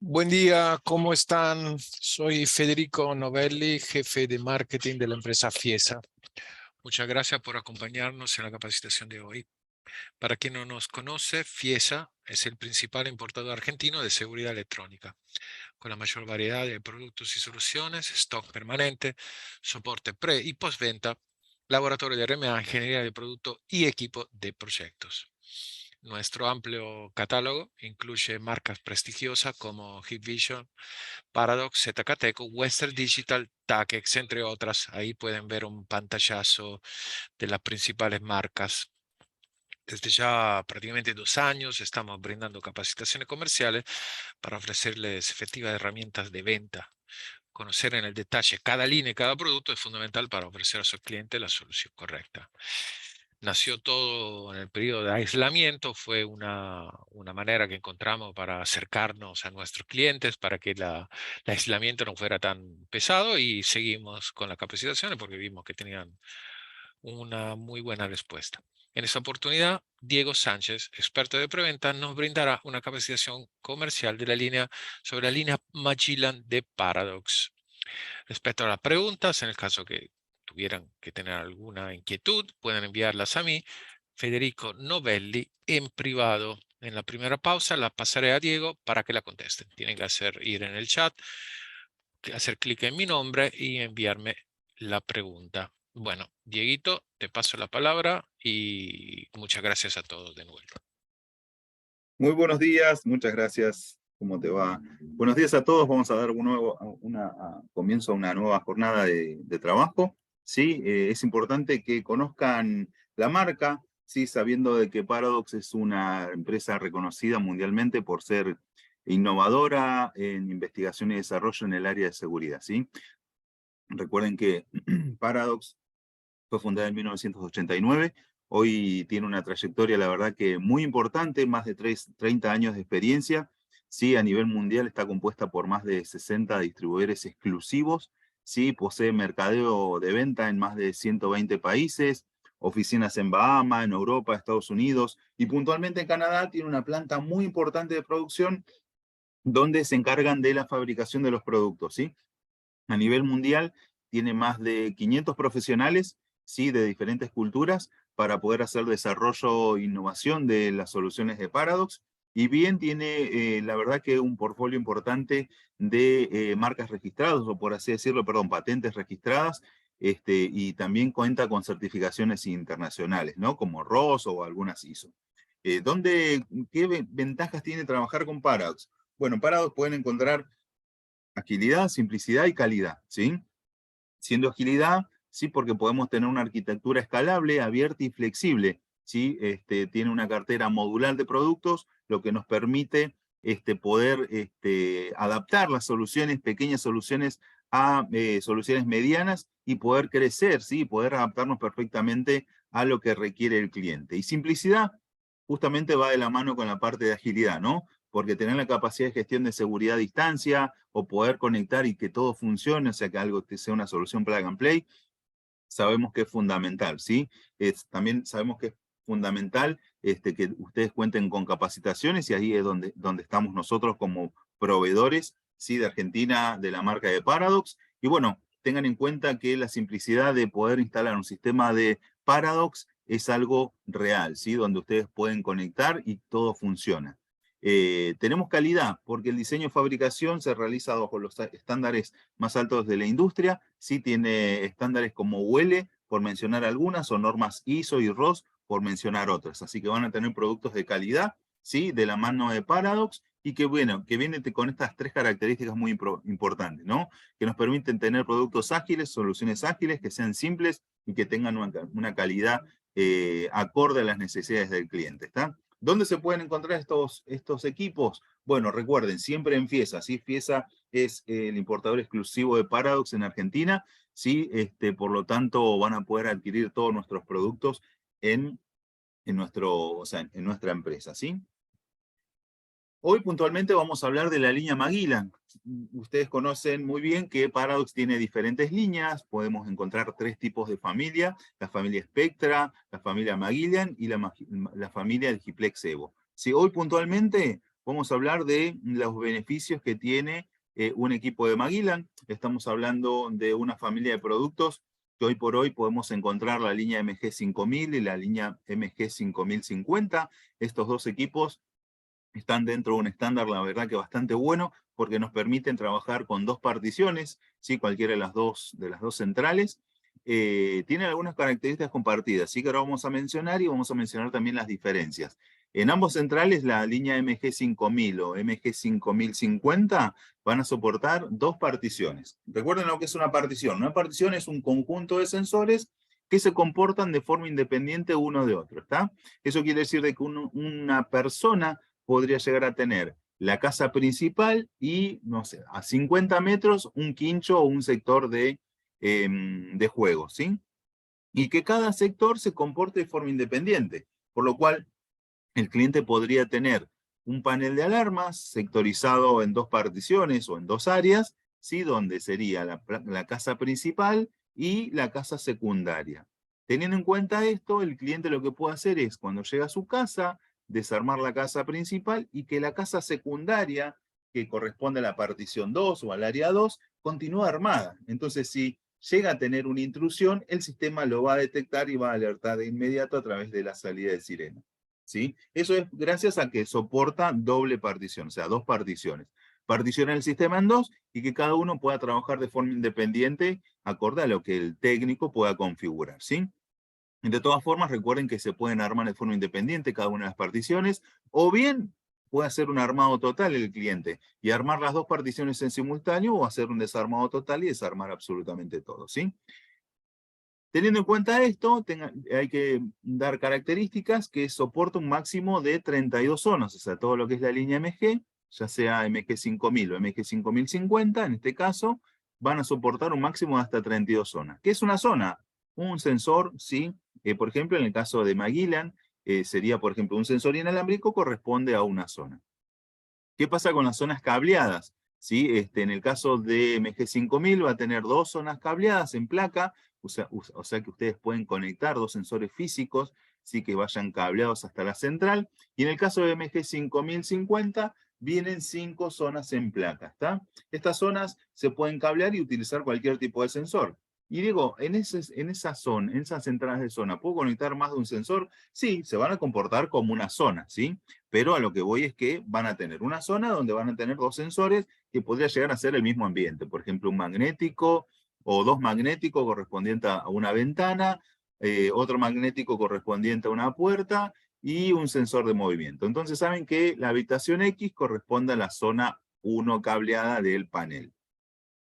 Buen día, ¿cómo están? Soy Federico Novelli, jefe de marketing de la empresa Fiesa. Muchas gracias por acompañarnos en la capacitación de hoy. Para quien no nos conoce, Fiesa es el principal importador argentino de seguridad electrónica, con la mayor variedad de productos y soluciones, stock permanente, soporte pre y postventa, laboratorio de RMA, ingeniería de producto y equipo de proyectos. Nuestro amplio catálogo incluye marcas prestigiosas como Hikvision, Paradox, ZKTeco, Western Digital, Takex, entre otras. Ahí pueden ver un pantallazo de las principales marcas. Desde ya prácticamente 2 años estamos brindando capacitaciones comerciales para ofrecerles efectivas herramientas de venta. Conocer en el detalle cada línea y cada producto es fundamental para ofrecer a sus clientes la solución correcta. Nació todo en el periodo de aislamiento, fue una manera que encontramos para acercarnos a nuestros clientes, para que el aislamiento no fuera tan pesado, y seguimos con las capacitaciones porque vimos que tenían una muy buena respuesta. En esta oportunidad, Diego Sánchez, experto de preventa, nos brindará una capacitación comercial de la línea sobre la línea Magellan de Paradox. Respecto a las preguntas, en el caso que tuvieran que tener alguna inquietud, pueden enviarlas a mí, Federico Novelli, en privado. En la primera pausa la pasaré a Diego para que la contesten. Tienen que ir en el chat, hacer clic en mi nombre y enviarme la pregunta. Bueno, Dieguito, te paso la palabra y muchas gracias a todos de nuevo. Muy buenos días, muchas gracias. ¿Cómo te va? Buenos días a todos. Vamos a dar comienzo a una nueva jornada de trabajo. ¿Sí? Es importante que conozcan la marca, ¿sí? Sabiendo de que Paradox es una empresa reconocida mundialmente por ser innovadora en investigación y desarrollo en el área de seguridad. ¿Sí? Recuerden que Paradox fue fundada en 1989. Hoy tiene una trayectoria, la verdad, que muy importante, más de 30 años de experiencia. Sí, a nivel mundial está compuesta por más de 60 distribuidores exclusivos. Sí, posee mercadeo de venta en más de 120 países, oficinas en Bahamas, en Europa, Estados Unidos y puntualmente en Canadá. Tiene una planta muy importante de producción donde se encargan de la fabricación de los productos. ¿Sí? A nivel mundial tiene más de 500 profesionales, ¿sí? De diferentes culturas para poder hacer desarrollo e innovación de las soluciones de Paradox. Y bien tiene, la verdad que un portfolio importante de marcas registradas, o por así decirlo, perdón, patentes registradas, y también cuenta con certificaciones internacionales, ¿no? Como ROS o algunas ISO. ¿Qué ventajas tiene trabajar con Paradox? Bueno, en Paradox pueden encontrar agilidad, simplicidad y calidad, ¿sí? Siendo agilidad, sí, porque podemos tener una arquitectura escalable, abierta y flexible, ¿sí? Tiene una cartera modular de productos, lo que nos permite poder adaptar las soluciones, pequeñas soluciones, a soluciones medianas y poder crecer, ¿sí? Poder adaptarnos perfectamente a lo que requiere el cliente. Y simplicidad justamente va de la mano con la parte de agilidad, ¿no? Porque tener la capacidad de gestión de seguridad a distancia o poder conectar y que todo funcione, o sea, que algo sea una solución plug and play, sabemos que es fundamental, ¿sí? También sabemos que es fundamental que ustedes cuenten con capacitaciones y ahí es donde estamos nosotros como proveedores, ¿sí? De Argentina, de la marca de Paradox. Y bueno, tengan en cuenta que la simplicidad de poder instalar un sistema de Paradox es algo real, ¿sí? Donde ustedes pueden conectar y todo funciona. Tenemos calidad, porque el diseño y fabricación se realiza bajo los estándares más altos de la industria. Sí tiene estándares como UL, por mencionar algunas, o normas ISO y ROS, por mencionar otras. Así que van a tener productos de calidad, ¿sí? De la mano de Paradox, y que bueno, que viene con estas tres características muy importantes, ¿no? Que nos permiten tener productos ágiles, soluciones ágiles, que sean simples y que tengan una calidad acorde a las necesidades del cliente, ¿está? ¿Dónde se pueden encontrar estos equipos? Bueno, recuerden, siempre en Fiesa, ¿sí? Fiesa es el importador exclusivo de Paradox en Argentina, ¿sí? Por lo tanto, van a poder adquirir todos nuestros productos o sea, en nuestra empresa, ¿sí? Hoy puntualmente vamos a hablar de la línea Magellan. Ustedes conocen muy bien que Paradox tiene diferentes líneas. Podemos encontrar 3 tipos de familia: la familia Spectra, la familia Magellan y la familia Digiplex Evo. Sí, hoy puntualmente vamos a hablar de los beneficios que tiene un equipo de Magellan. Estamos hablando de una familia de productos que hoy por hoy podemos encontrar la línea MG5000 y la línea MG5050. Estos dos equipos están dentro de un estándar, la verdad que bastante bueno, porque nos permiten trabajar con dos particiones, ¿sí? Cualquiera de las dos centrales. Tienen algunas características compartidas, sí, que ahora vamos a mencionar, y vamos a mencionar también las diferencias. En ambos centrales, la línea MG5000 o MG5050 van a soportar dos particiones. Recuerden lo que es una partición. Una partición es un conjunto de sensores que se comportan de forma independiente uno de otro, ¿está? Eso quiere decir de que una persona podría llegar a tener la casa principal y, no sé, a 50 metros un quincho o un sector de juegos, ¿sí? Y que cada sector se comporte de forma independiente, por lo cual el cliente podría tener un panel de alarmas sectorizado en dos particiones o en dos áreas, ¿sí? Donde sería la casa principal y la casa secundaria. Teniendo en cuenta esto, el cliente lo que puede hacer es, cuando llega a su casa, desarmar la casa principal y que la casa secundaria, que corresponde a la partición 2 o al área 2, continúe armada. Entonces, si llega a tener una intrusión, el sistema lo va a detectar y va a alertar de inmediato a través de la salida de sirena, ¿sí? Eso es gracias a que soporta doble partición, o sea, dos particiones. Particiona el sistema en dos y que cada uno pueda trabajar de forma independiente acorde a lo que el técnico pueda configurar, ¿sí? De todas formas, recuerden que se pueden armar de forma independiente cada una de las particiones, o bien puede hacer un armado total el cliente y armar las dos particiones en simultáneo, o hacer un desarmado total y desarmar absolutamente todo, ¿sí? Teniendo en cuenta esto, hay que dar características que soporta un máximo de 32 zonas, o sea, todo lo que es la línea MG, ya sea MG5000 o MG5050, en este caso, van a soportar un máximo de hasta 32 zonas. ¿Qué es una zona? Un sensor, ¿sí? Por ejemplo, en el caso de Magellan, sería, por ejemplo, un sensor inalámbrico corresponde a una zona. ¿Qué pasa con las zonas cableadas? ¿Sí? En el caso de MG5000 va a tener dos zonas cableadas en placa, o sea que ustedes pueden conectar dos sensores físicos, ¿sí? Que vayan cableados hasta la central. Y en el caso de MG5050 vienen 5 zonas en placa, ¿está? Estas zonas se pueden cablear y utilizar cualquier tipo de sensor. Y digo, en esas entradas de zona, ¿puedo conectar más de un sensor? Sí, se van a comportar como una zona, ¿sí? Pero a lo que voy es que van a tener una zona donde van a tener dos sensores que podría llegar a ser el mismo ambiente. Por ejemplo, un magnético o dos magnéticos correspondientes a una ventana, otro magnético correspondiente a una puerta y un sensor de movimiento. Entonces saben que la habitación X corresponde a la zona 1 cableada del panel.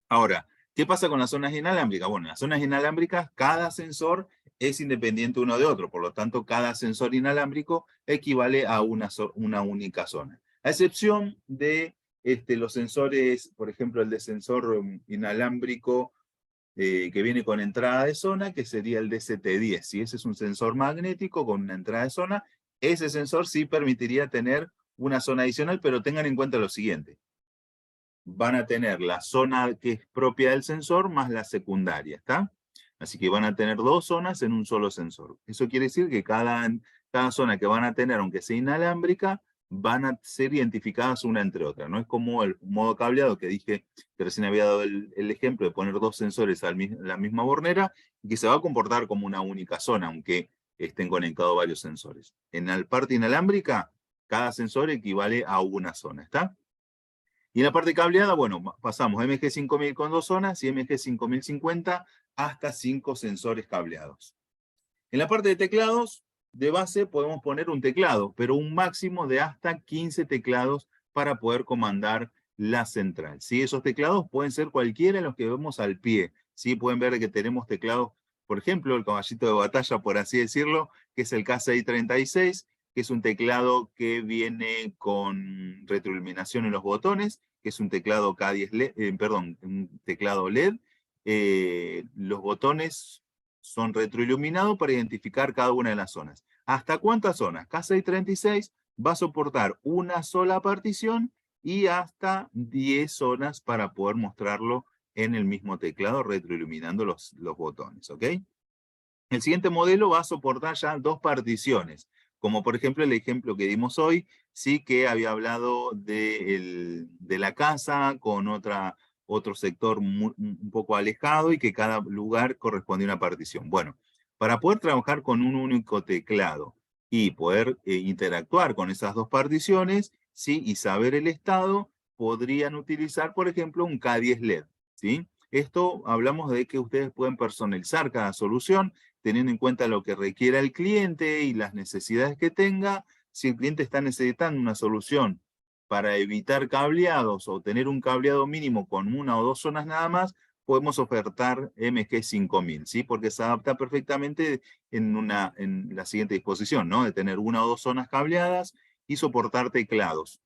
Ahora, ¿qué pasa con las zonas inalámbricas? Bueno, en las zonas inalámbricas cada sensor es independiente uno de otro, por lo tanto cada sensor inalámbrico equivale a una única zona. A excepción de los sensores, por ejemplo el de sensor inalámbrico que viene con entrada de zona, que sería el DCT10. Si ese es un sensor magnético con una entrada de zona, ese sensor sí permitiría tener una zona adicional, pero tengan en cuenta lo siguiente. Van a tener la zona que es propia del sensor más la secundaria, ¿está? Así que van a tener dos zonas en un solo sensor. Eso quiere decir que cada zona que van a tener, aunque sea inalámbrica, van a ser identificadas una entre otras. No es como el modo cableado que dije, que recién había dado el ejemplo de poner dos sensores en la misma bornera, y que se va a comportar como una única zona, aunque estén conectados varios sensores. En la parte inalámbrica, cada sensor equivale a una zona, ¿está? Y en la parte cableada, bueno, pasamos MG5000 con dos zonas y MG5050 hasta 5 sensores cableados. En la parte de teclados, de base podemos poner un teclado, pero un máximo de hasta 15 teclados para poder comandar la central. ¿Sí? Esos teclados pueden ser cualquiera de los que vemos al pie. ¿Sí? Pueden ver que tenemos teclados, por ejemplo, el caballito de batalla, por así decirlo, que es el K636, que es un teclado que viene con retroiluminación en los botones, que es un teclado K10 LED, perdón, un teclado LED. Los botones son retroiluminados para identificar cada una de las zonas. ¿Hasta cuántas zonas? K636 va a soportar una sola partición y hasta 10 zonas para poder mostrarlo en el mismo teclado, retroiluminando los botones, ¿ok? El siguiente modelo va a soportar ya dos particiones. Como por ejemplo el ejemplo que dimos hoy, sí que había hablado de la casa con otro sector un poco alejado y que cada lugar correspondía a una partición. Bueno, para poder trabajar con un único teclado y poder interactuar con esas dos particiones, ¿sí? Y saber el estado, podrían utilizar, por ejemplo, un K10 LED, ¿sí? Esto hablamos de que ustedes pueden personalizar cada solución, teniendo en cuenta lo que requiera el cliente y las necesidades que tenga. Si el cliente está necesitando una solución para evitar cableados o tener un cableado mínimo con una o dos zonas nada más, podemos ofertar MG5000, ¿sí? Porque se adapta perfectamente en la siguiente disposición, ¿no? De tener una o dos zonas cableadas y soportar teclados,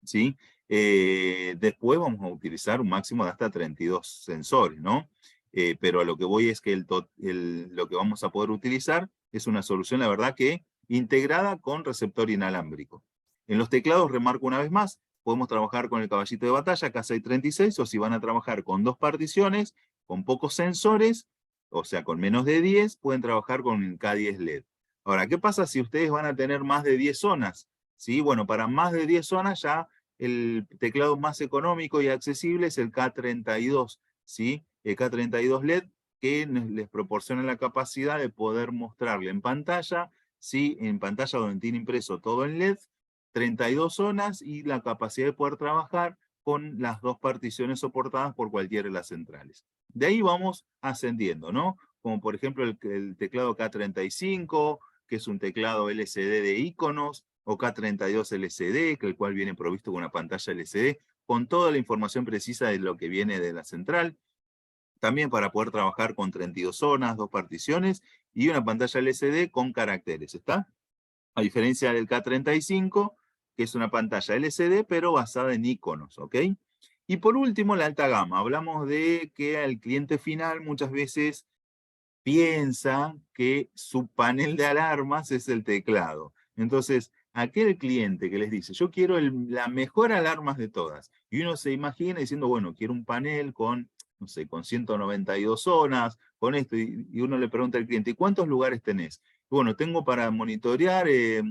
¿sí? Después vamos a utilizar un máximo de hasta 32 sensores, ¿no? Pero a lo que voy es que lo que vamos a poder utilizar es una solución, la verdad, que integrada con receptor inalámbrico. En los teclados, remarco una vez más, podemos trabajar con el caballito de batalla K636, o si van a trabajar con dos particiones, con pocos sensores, o sea, con menos de 10, pueden trabajar con el K10 LED. Ahora, ¿qué pasa si ustedes van a tener más de 10 zonas? ¿Sí? Bueno, para más de 10 zonas ya el teclado más económico y accesible es el K32, ¿sí? El K32 LED, que les proporciona la capacidad de poder mostrarle en pantalla, ¿sí? En pantalla donde tiene impreso todo en LED, 32 zonas y la capacidad de poder trabajar con las dos particiones soportadas por cualquiera de las centrales. De ahí vamos ascendiendo, ¿no? Como por ejemplo el teclado K35, que es un teclado LCD de iconos, o K32 LCD, que el cual viene provisto con una pantalla LCD, con toda la información precisa de lo que viene de la central. También para poder trabajar con 32 zonas, dos particiones, y una pantalla LCD con caracteres, ¿está? A diferencia del K35, que es una pantalla LCD, pero basada en iconos, ¿ok? Y por último, la alta gama. Hablamos de que al cliente final muchas veces piensa que su panel de alarmas es el teclado. Entonces, aquel cliente que les dice, yo quiero la mejor alarmas de todas, y uno se imagina diciendo, bueno, quiero un panel con, no sé, con 192 zonas, con esto, y uno le pregunta al cliente, ¿y cuántos lugares tenés? Bueno, tengo para monitorear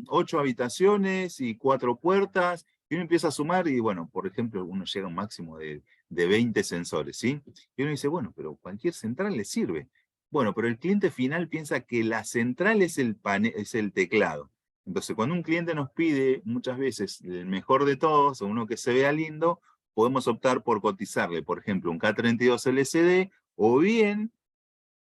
8 habitaciones y 4 puertas, y uno empieza a sumar, y bueno, por ejemplo, uno llega a un máximo de 20 sensores, ¿sí? Y uno dice, bueno, pero cualquier central le sirve. Bueno, pero el cliente final piensa que la central es es el teclado. Entonces, cuando un cliente nos pide muchas veces el mejor de todos, o uno que se vea lindo, podemos optar por cotizarle, por ejemplo, un K32 LCD, o bien,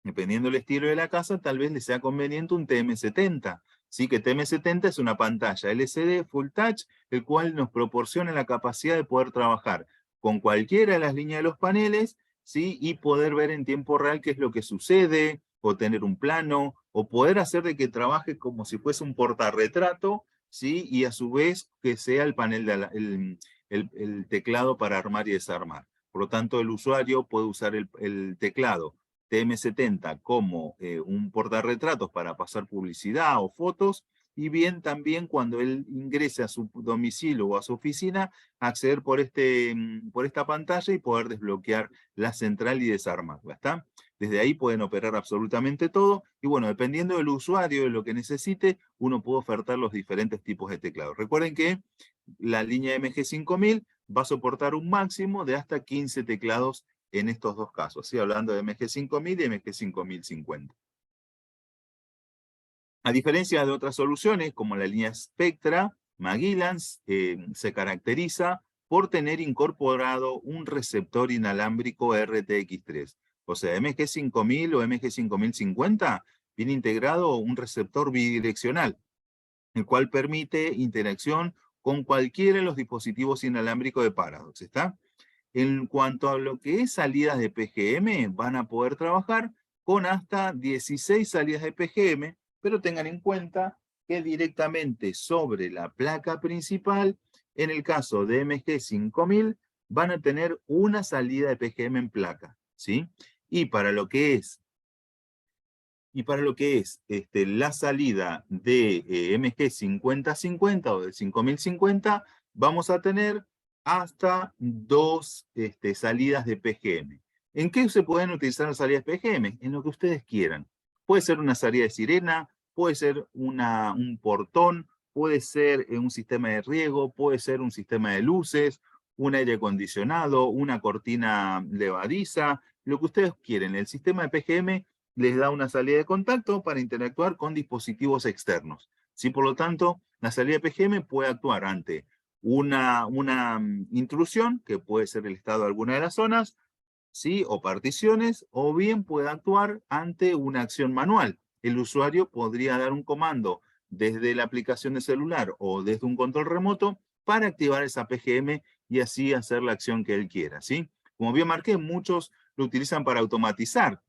dependiendo del estilo de la casa, tal vez le sea conveniente un TM70. Sí, que TM70 es una pantalla LCD Full Touch, el cual nos proporciona la capacidad de poder trabajar con cualquiera de las líneas de los paneles, ¿sí? Y poder ver en tiempo real qué es lo que sucede, o tener un plano, o poder hacer de que trabaje como si fuese un portarretrato, ¿sí? Y a su vez que sea el panel el teclado para armar y desarmar. Por lo tanto, el usuario puede usar el teclado TM70 como un portarretratos para pasar publicidad o fotos, y bien también cuando él ingrese a su domicilio o a su oficina, acceder por esta pantalla y poder desbloquear la central y desarmarla, ¿está? Desde ahí pueden operar absolutamente todo, y bueno, dependiendo del usuario, de lo que necesite, uno puede ofertar los diferentes tipos de teclados. Recuerden que la línea MG5000 va a soportar un máximo de hasta 15 teclados en estos dos casos, ¿sí? Hablando de MG5000 y MG5050. A diferencia de otras soluciones, como la línea Spectra, Magillans se caracteriza por tener incorporado un receptor inalámbrico RTX3. O sea, MG5000 o MG5050 viene integrado un receptor bidireccional, el cual permite interacción con cualquiera de los dispositivos inalámbricos de Paradox, ¿está? En cuanto a lo que es salidas de PGM, van a poder trabajar con hasta 16 salidas de PGM, pero tengan en cuenta que directamente sobre la placa principal, en el caso de MG5000, van a tener una salida de PGM en placa, ¿sí? Y para lo que es la salida de MG5050 o de 5050, vamos a tener hasta dos salidas de PGM. ¿En qué se pueden utilizar las salidas de PGM? En lo que ustedes quieran. Puede ser una salida de sirena, puede ser un portón, puede ser un sistema de riego, puede ser un sistema de luces, un aire acondicionado, una cortina levadiza, lo que ustedes quieren. El sistema de PGM les da una salida de contacto para interactuar con dispositivos externos. ¿Sí? Por lo tanto, la salida de PGM puede actuar ante una intrusión, que puede ser el estado de alguna de las zonas, ¿sí? O particiones, o bien puede actuar ante una acción manual. El usuario podría dar un comando desde la aplicación de celular o desde un control remoto para activar esa PGM y así hacer la acción que él quiera, ¿sí? Como bien marqué, muchos lo utilizan para automatizar,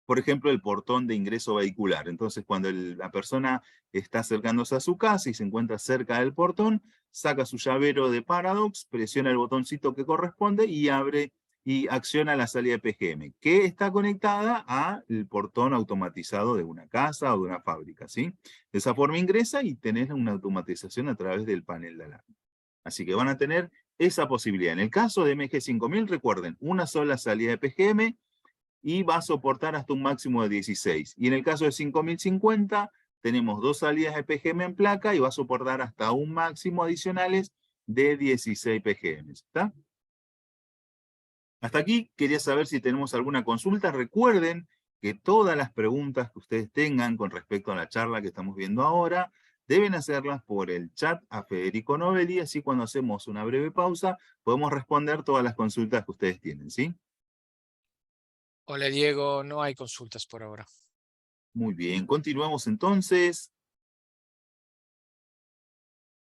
por ejemplo, el portón de ingreso vehicular. Entonces, cuando la persona está acercándose a su casa y se encuentra cerca del portón, saca su llavero de Paradox, presiona el botoncito que corresponde y abre y acciona la salida de PGM, que está conectada al portón automatizado de una casa o de una fábrica, ¿sí? De esa forma ingresa y tenés una automatización a través del panel de alarma. Así que van a tener esa posibilidad. En el caso de MG5000, recuerden, una sola salida de PGM, y va a soportar hasta un máximo de 16. Y en el caso de 5050, tenemos 2 salidas de PGM en placa y va a soportar hasta un máximo adicionales de 16 PGM. ¿Está? Hasta aquí quería saber si tenemos alguna consulta. Recuerden que todas las preguntas que ustedes tengan con respecto a la charla que estamos viendo ahora, deben hacerlas por el chat a Federico Novelli, así cuando hacemos una breve pausa, podemos responder todas las consultas que ustedes tienen, ¿sí? Hola Diego, no hay consultas por ahora. Muy bien, continuamos entonces.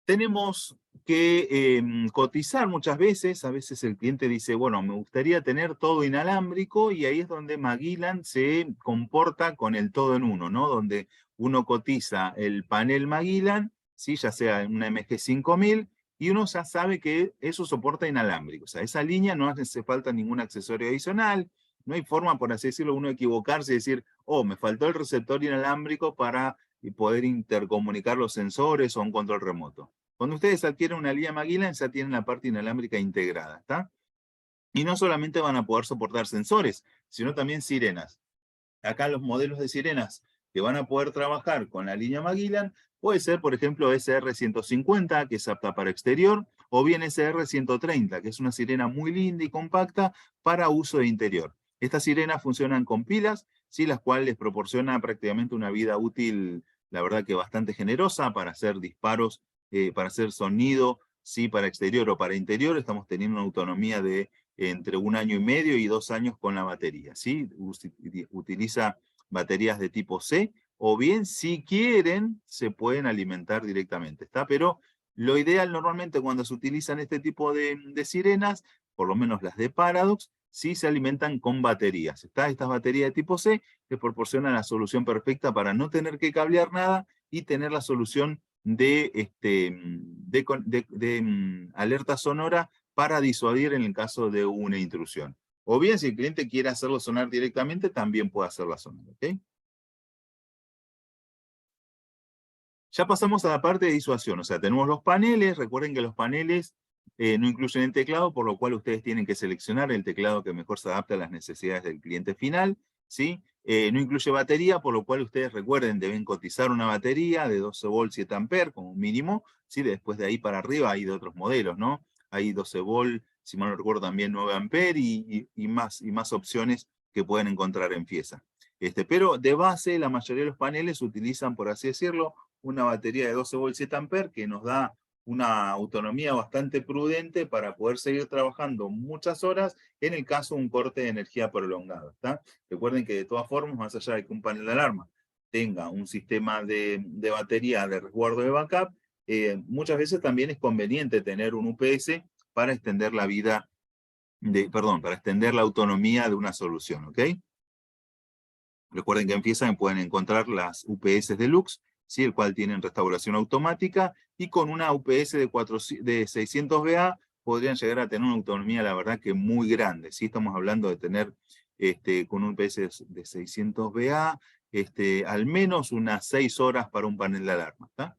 Tenemos que cotizar muchas veces. A veces el cliente dice, bueno, me gustaría tener todo inalámbrico, y ahí es donde Magellan se comporta con el todo en uno, ¿no? Donde uno cotiza el panel Magellan, ¿sí? Ya sea una MG5000, y uno ya sabe que eso soporta inalámbrico. O sea, esa línea no hace falta ningún accesorio adicional. No hay forma, por así decirlo, uno equivocarse y decir, oh, me faltó el receptor inalámbrico para poder intercomunicar los sensores o un control remoto. Cuando ustedes adquieren una línea Magellan, ya tienen la parte inalámbrica integrada, ¿está? Y no solamente van a poder soportar sensores, sino también sirenas. Acá los modelos de sirenas que van a poder trabajar con la línea Magellan puede ser, por ejemplo, SR150, que es apta para exterior, o bien SR130, que es una sirena muy linda y compacta para uso de interior. Estas sirenas funcionan con pilas, ¿sí? Las cuales les proporciona prácticamente una vida útil, la verdad que bastante generosa, para hacer disparos, para hacer sonido, ¿sí? Para exterior o para interior. Estamos teniendo una autonomía de entre 1 año y medio y 2 años con la batería, ¿sí? Utiliza baterías de tipo C, o bien, si quieren, se pueden alimentar directamente, ¿está? Pero lo ideal normalmente cuando se utilizan este tipo de sirenas, por lo menos las de Paradox, sí se alimentan con baterías, ¿está? Estas baterías de tipo C les proporcionan la solución perfecta para no tener que cablear nada y tener la solución de alerta sonora para disuadir en el caso de una intrusión. O bien, si el cliente quiere hacerlo sonar directamente, también puede hacerlo sonar, ¿ok? Ya pasamos a la parte de disuasión, o sea, tenemos los paneles. Recuerden que los paneles no incluyen el teclado, por lo cual ustedes tienen que seleccionar el teclado que mejor se adapte a las necesidades del cliente final, ¿sí? No incluye batería, por lo cual ustedes recuerden, deben cotizar una batería de 12 volts 7 amperes como mínimo, ¿sí? Después de ahí para arriba hay de otros modelos, ¿no? Hay 12 volts, si mal no recuerdo también 9 amperes y más opciones que pueden encontrar en Fiesa. Pero de base, la mayoría de los paneles utilizan, por así decirlo, una batería de 12 volts 7 amperes que nos da una autonomía bastante prudente para poder seguir trabajando muchas horas en el caso de un corte de energía prolongado, ¿está? Recuerden que de todas formas, más allá de que un panel de alarma tenga un sistema de batería de resguardo de backup, muchas veces también es conveniente tener un UPS para extender la vida, para extender la autonomía de una solución, ¿ok? Recuerden que en Fiesa pueden encontrar las UPS Deluxe, ¿sí? El cual tienen restauración automática, y con una UPS de 600 VA podrían llegar a tener una autonomía, la verdad, que muy grande, ¿sí? Estamos hablando de tener con un UPS de 600 VA al menos unas 6 horas para un panel de alarma, ¿está?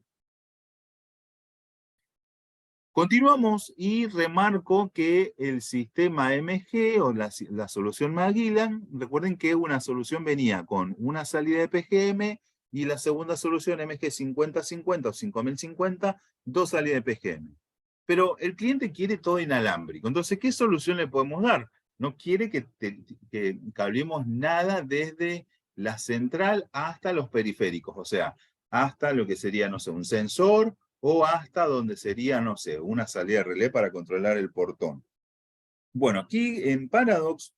Continuamos y remarco que el sistema MG o la solución Magellan, recuerden que una solución venía con una salida de PGM y la segunda solución MG 5050 o 5050, 2 salidas de PGM. Pero el cliente quiere todo inalámbrico. Entonces, ¿qué solución le podemos dar? No quiere que cablemos nada desde la central hasta los periféricos, o sea, hasta lo que sería, no sé, un sensor o hasta donde sería, no sé, una salida de relé para controlar el portón. Bueno, aquí en Paradox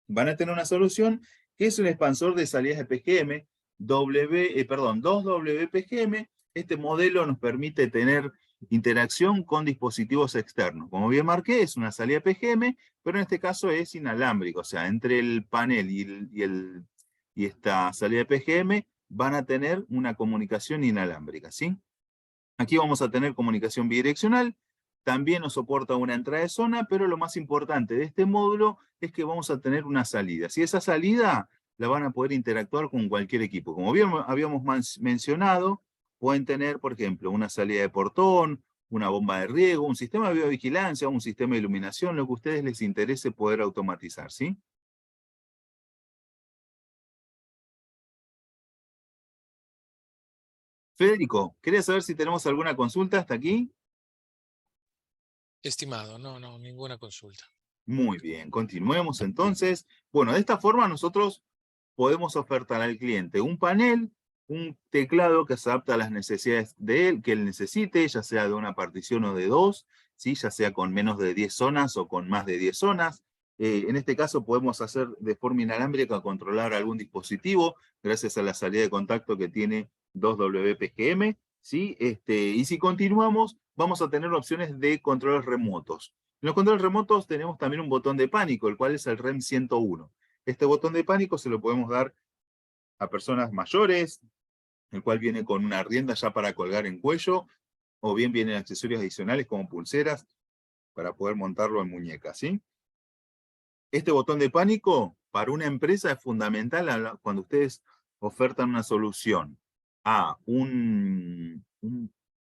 van a tener una solución que es un expansor de salidas de PGM, 2WPGM. Este modelo nos permite tener interacción con dispositivos externos. Como bien marqué, es una salida PGM, pero en este caso es inalámbrico, o sea, entre el panel y esta salida de PGM van a tener una comunicación inalámbrica, ¿sí? Aquí vamos a tener comunicación bidireccional, también nos soporta una entrada de zona, pero lo más importante de este módulo es que vamos a tener una salida. Si esa salida la van a poder interactuar con cualquier equipo. Como bien habíamos mencionado, pueden tener, por ejemplo, una salida de portón, una bomba de riego, un sistema de videovigilancia, un sistema de iluminación, lo que a ustedes les interese poder automatizar, ¿sí? Federico, ¿querías saber si tenemos alguna consulta hasta aquí? Estimado, no, ninguna consulta. Muy bien, continuemos entonces. Bueno, de esta forma nosotros podemos ofertar al cliente un panel, un teclado que se adapta a las necesidades de él, que él necesite, ya sea de una partición o de dos, ¿sí? Ya sea con menos de 10 zonas o con más de 10 zonas. En este caso podemos hacer de forma inalámbrica controlar algún dispositivo gracias a la salida de contacto que tiene 2WPGM, ¿sí? Y si continuamos, vamos a tener opciones de controles remotos. En los controles remotos tenemos también un botón de pánico, el cual es el REM 101. Este botón de pánico se lo podemos dar a personas mayores, el cual viene con una rienda ya para colgar en cuello, o bien vienen accesorios adicionales como pulseras para poder montarlo en muñecas, ¿sí? Este botón de pánico para una empresa es fundamental cuando ustedes ofertan una solución a una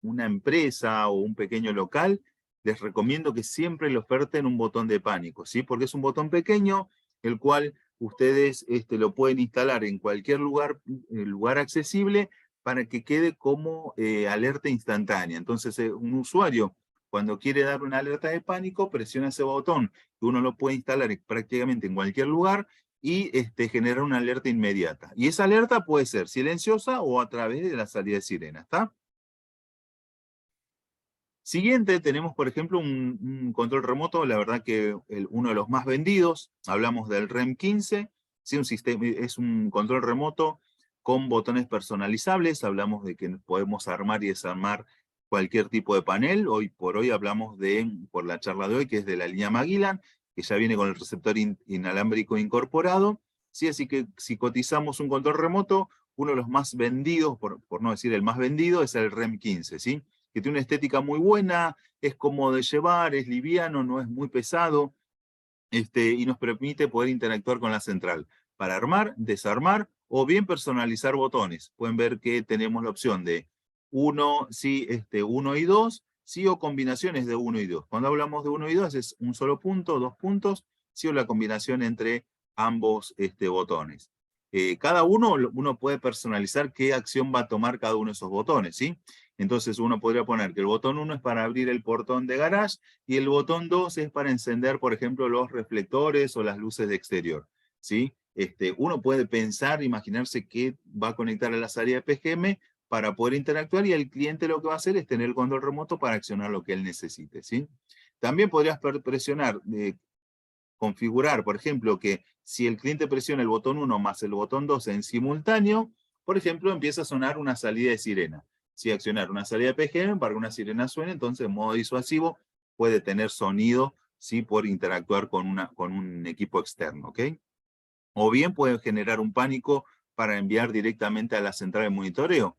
empresa o un pequeño local. Les recomiendo que siempre le oferten un botón de pánico, ¿sí? Porque es un botón pequeño, el cual ustedes lo pueden instalar en cualquier lugar accesible para que quede como alerta instantánea. Entonces, un usuario, cuando quiere dar una alerta de pánico, presiona ese botón, que uno lo puede instalar prácticamente en cualquier lugar y generar una alerta inmediata. Y esa alerta puede ser silenciosa o a través de la salida de sirena, ¿está? Siguiente, tenemos por ejemplo un control remoto, la verdad que uno de los más vendidos, hablamos del REM 15, ¿sí? Es un control remoto con botones personalizables, hablamos de que podemos armar y desarmar cualquier tipo de panel, hoy por hoy hablamos por la charla de hoy, que es de la línea Magellan, que ya viene con el receptor inalámbrico incorporado, ¿sí? Así que si cotizamos un control remoto, uno de los más vendidos, por no decir el más vendido, es el REM 15, ¿sí? Que tiene una estética muy buena, es cómodo de llevar, es liviano, no es muy pesado, y nos permite poder interactuar con la central para armar, desarmar o bien personalizar botones. Pueden ver que tenemos la opción de 1, sí, 1 y 2, sí o combinaciones de 1 y 2. Cuando hablamos de 1 y 2 es un solo punto, 2 puntos, sí o la combinación entre ambos botones. Cada uno puede personalizar qué acción va a tomar cada uno de esos botones, ¿sí? Entonces uno podría poner que el botón 1 es para abrir el portón de garage y el botón 2 es para encender, por ejemplo, los reflectores o las luces de exterior, ¿sí? Uno puede pensar, imaginarse que va a conectar a la salida de PGM para poder interactuar y el cliente lo que va a hacer es tener el control remoto para accionar lo que él necesite, ¿sí? También podrías presionar, configurar, por ejemplo, que si el cliente presiona el botón 1 más el botón 2 en simultáneo, por ejemplo, empieza a sonar una salida de sirena. Si accionar una salida de PGM para que una sirena suene, entonces en modo disuasivo puede tener sonido, ¿sí? Por interactuar con un equipo externo, ¿ok? O bien puede generar un pánico para enviar directamente a la central de monitoreo.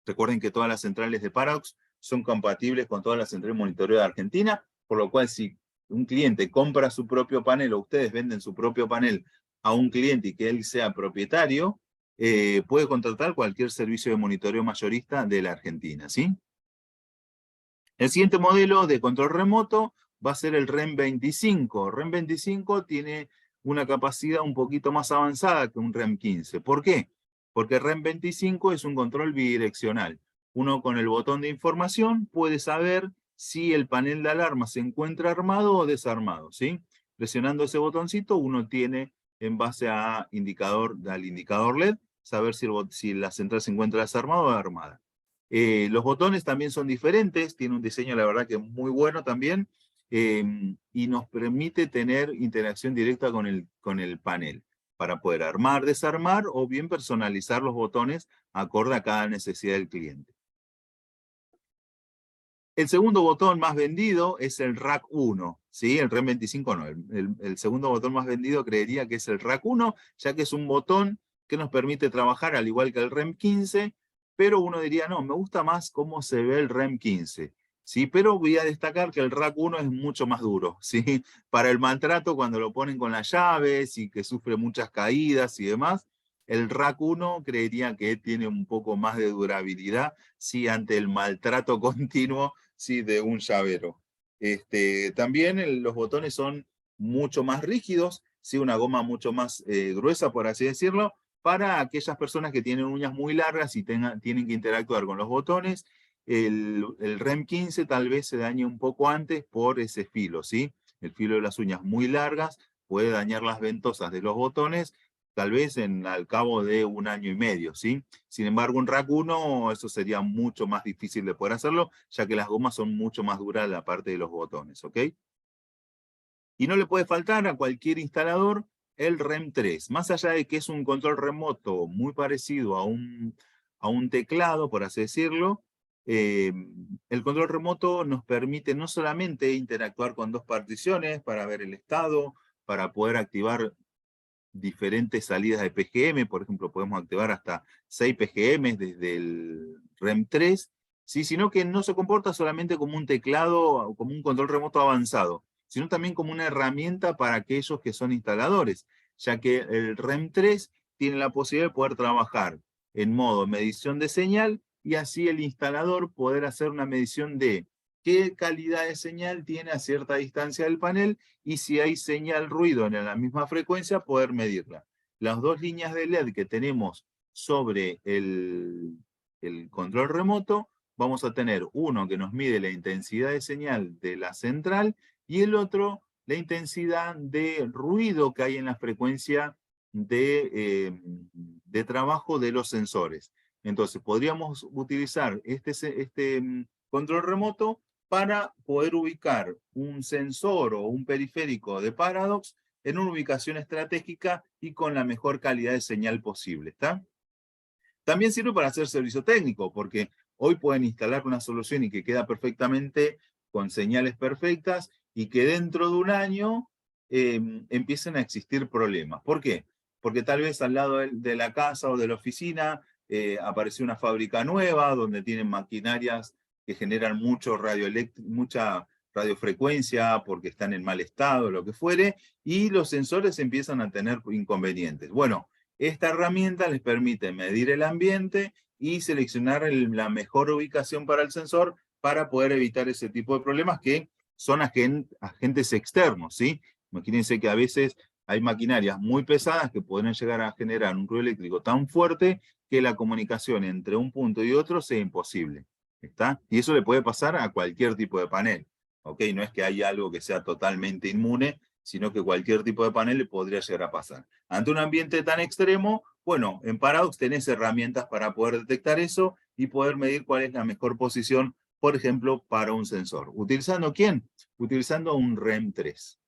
Recuerden que todas las centrales de Paradox son compatibles con todas las centrales de monitoreo de Argentina, por lo cual si un cliente compra su propio panel o ustedes venden su propio panel a un cliente y que él sea propietario, puede contratar cualquier servicio de monitoreo mayorista de la Argentina, ¿sí? El siguiente modelo de control remoto va a ser el REM 25. REM 25 tiene una capacidad un poquito más avanzada que un REM 15. ¿Por qué? Porque REM 25 es un control bidireccional. Uno con el botón de información puede saber si el panel de alarma se encuentra armado o desarmado, ¿sí? Presionando ese botoncito uno tiene, en base al indicador LED, saber si la central se encuentra desarmada o armada. Los botones también son diferentes, tiene un diseño la verdad que muy bueno también, y nos permite tener interacción directa con el panel, para poder armar, desarmar o bien personalizar los botones acorde a cada necesidad del cliente. El segundo botón más vendido es el Rack 1, ¿sí? El REM 25 no, el segundo botón más vendido creería que es el Rack 1, ya que es un botón que nos permite trabajar al igual que el REM 15, pero uno diría, no, me gusta más cómo se ve el REM 15. Sí, pero voy a destacar que el Rack 1 es mucho más duro, ¿sí? Para el maltrato, cuando lo ponen con las llaves y que sufre muchas caídas y demás, el Rack 1 creería que tiene un poco más de durabilidad, sí, ante el maltrato continuo, sí, de un llavero. También los botones son mucho más rígidos, sí, una goma mucho más gruesa, por así decirlo, para aquellas personas que tienen uñas muy largas y tienen que interactuar con los botones. El REM 15 tal vez se dañe un poco antes por ese filo, ¿sí? El filo de las uñas muy largas puede dañar las ventosas de los botones, tal vez al cabo de 1 año y medio, ¿sí? Sin embargo, un Rack 1, eso sería mucho más difícil de poder hacerlo, ya que las gomas son mucho más duras en la parte de los botones, ¿ok? Y no le puede faltar a cualquier instalador el REM 3. Más allá de que es un control remoto muy parecido a un teclado, por así decirlo, el control remoto nos permite no solamente interactuar con 2 particiones para ver el estado, para poder activar diferentes salidas de PGM, por ejemplo, podemos activar hasta 6 PGM desde el REM 3, ¿sí? Sino que no se comporta solamente como un teclado o como un control remoto avanzado, sino también como una herramienta para aquellos que son instaladores, ya que el REM 3 tiene la posibilidad de poder trabajar en modo medición de señal y así el instalador poder hacer una medición de qué calidad de señal tiene a cierta distancia del panel y si hay señal ruido en la misma frecuencia, poder medirla. Las 2 líneas de LED que tenemos sobre el control remoto, vamos a tener uno que nos mide la intensidad de señal de la central y el otro la intensidad de ruido que hay en la frecuencia de trabajo de los sensores. Entonces, podríamos utilizar este control remoto para poder ubicar un sensor o un periférico de Paradox en una ubicación estratégica y con la mejor calidad de señal posible, ¿está? También sirve para hacer servicio técnico, porque hoy pueden instalar una solución y que queda perfectamente con señales perfectas y que dentro de 1 año empiecen a existir problemas. ¿Por qué? Porque tal vez al lado de la casa o de la oficina apareció una fábrica nueva donde tienen maquinarias que generan mucha radiofrecuencia porque están en mal estado, lo que fuere, y los sensores empiezan a tener inconvenientes. Bueno, esta herramienta les permite medir el ambiente y seleccionar la mejor ubicación para el sensor para poder evitar ese tipo de problemas que son agentes externos, ¿sí? Imagínense que a veces hay maquinarias muy pesadas que pueden llegar a generar un ruido eléctrico tan fuerte que la comunicación entre un punto y otro sea imposible, ¿está? Y eso le puede pasar a cualquier tipo de panel, ¿ok? No es que haya algo que sea totalmente inmune, sino que cualquier tipo de panel le podría llegar a pasar. Ante un ambiente tan extremo, bueno, en Paradox tenés herramientas para poder detectar eso y poder medir cuál es la mejor posición, por ejemplo, para un sensor. ¿Utilizando quién? Utilizando un REM 3.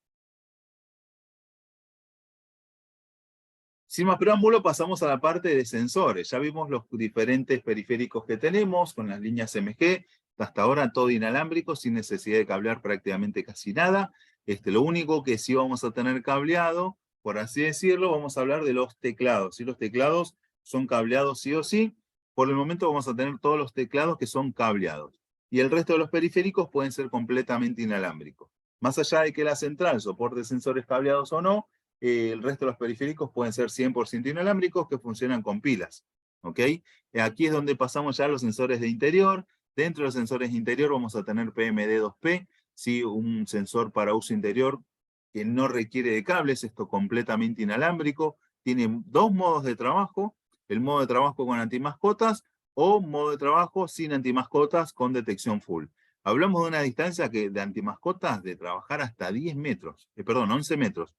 Sin más preámbulo, pasamos a la parte de sensores. Ya vimos los diferentes periféricos que tenemos con las líneas MG, hasta ahora todo inalámbrico, sin necesidad de cablear prácticamente casi nada. Lo único que sí vamos a tener cableado, por así decirlo, vamos a hablar de los teclados. ¿Sí? Los teclados son cableados sí o sí. Por el momento vamos a tener todos los teclados que son cableados. Y el resto de los periféricos pueden ser completamente inalámbricos. Más allá de que la central soporte sensores cableados o no, el resto de los periféricos pueden ser 100% inalámbricos que funcionan con pilas, ¿ok? Aquí es donde pasamos ya a los sensores de interior. Dentro de los sensores de interior vamos a tener PMD2P, ¿sí? Un sensor para uso interior que no requiere de cables, esto completamente inalámbrico. Tiene 2 modos de trabajo. el modo de trabajo con antimascotas o modo de trabajo sin antimascotas con detección full. Hablamos de una distancia de antimascotas de trabajar hasta 10 metros, 11 metros,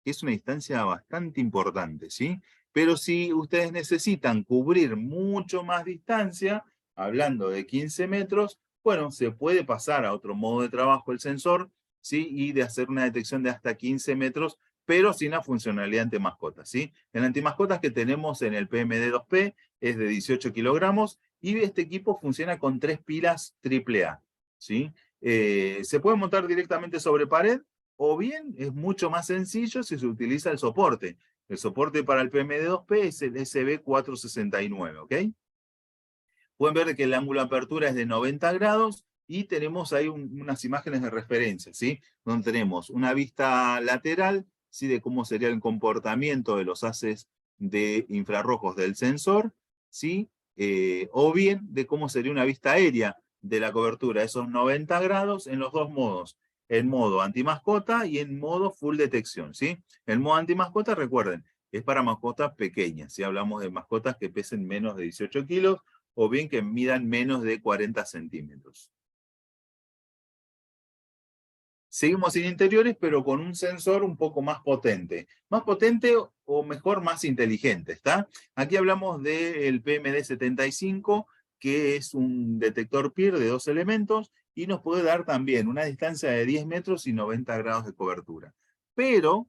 que es una distancia bastante importante, ¿sí? Pero si ustedes necesitan cubrir mucho más distancia, hablando de 15 metros, bueno, se puede pasar a otro modo de trabajo el sensor, ¿sí? Y de hacer una detección de hasta 15 metros, pero sin la funcionalidad antimascotas, ¿sí? El antimascotas que tenemos en el PMD2P es de 18 kilogramos y este equipo funciona con 3 pilas AAA, ¿sí? Se puede montar directamente sobre pared o bien es mucho más sencillo si se utiliza el soporte. El soporte para el PMD2P es el SB469, ¿ok? Pueden ver que el ángulo de apertura es de 90 grados y tenemos ahí unas imágenes de referencia, ¿sí? Donde tenemos una vista lateral, ¿sí? De cómo sería el comportamiento de los haces de infrarrojos del sensor, ¿sí? O bien de cómo sería una vista aérea de la cobertura, esos 90 grados en los dos modos, en modo antimascota y en modo full detección, ¿sí? El modo antimascota, recuerden, es para mascotas pequeñas, si hablamos de mascotas que pesen menos de 18 kilos, o bien que midan menos de 40 centímetros. Seguimos sin interiores, pero con un sensor un poco más potente. Más potente o mejor, más inteligente, ¿está? Aquí hablamos del PMD75, que es un detector PIR de 2 elementos y nos puede dar también una distancia de 10 metros y 90 grados de cobertura. Pero,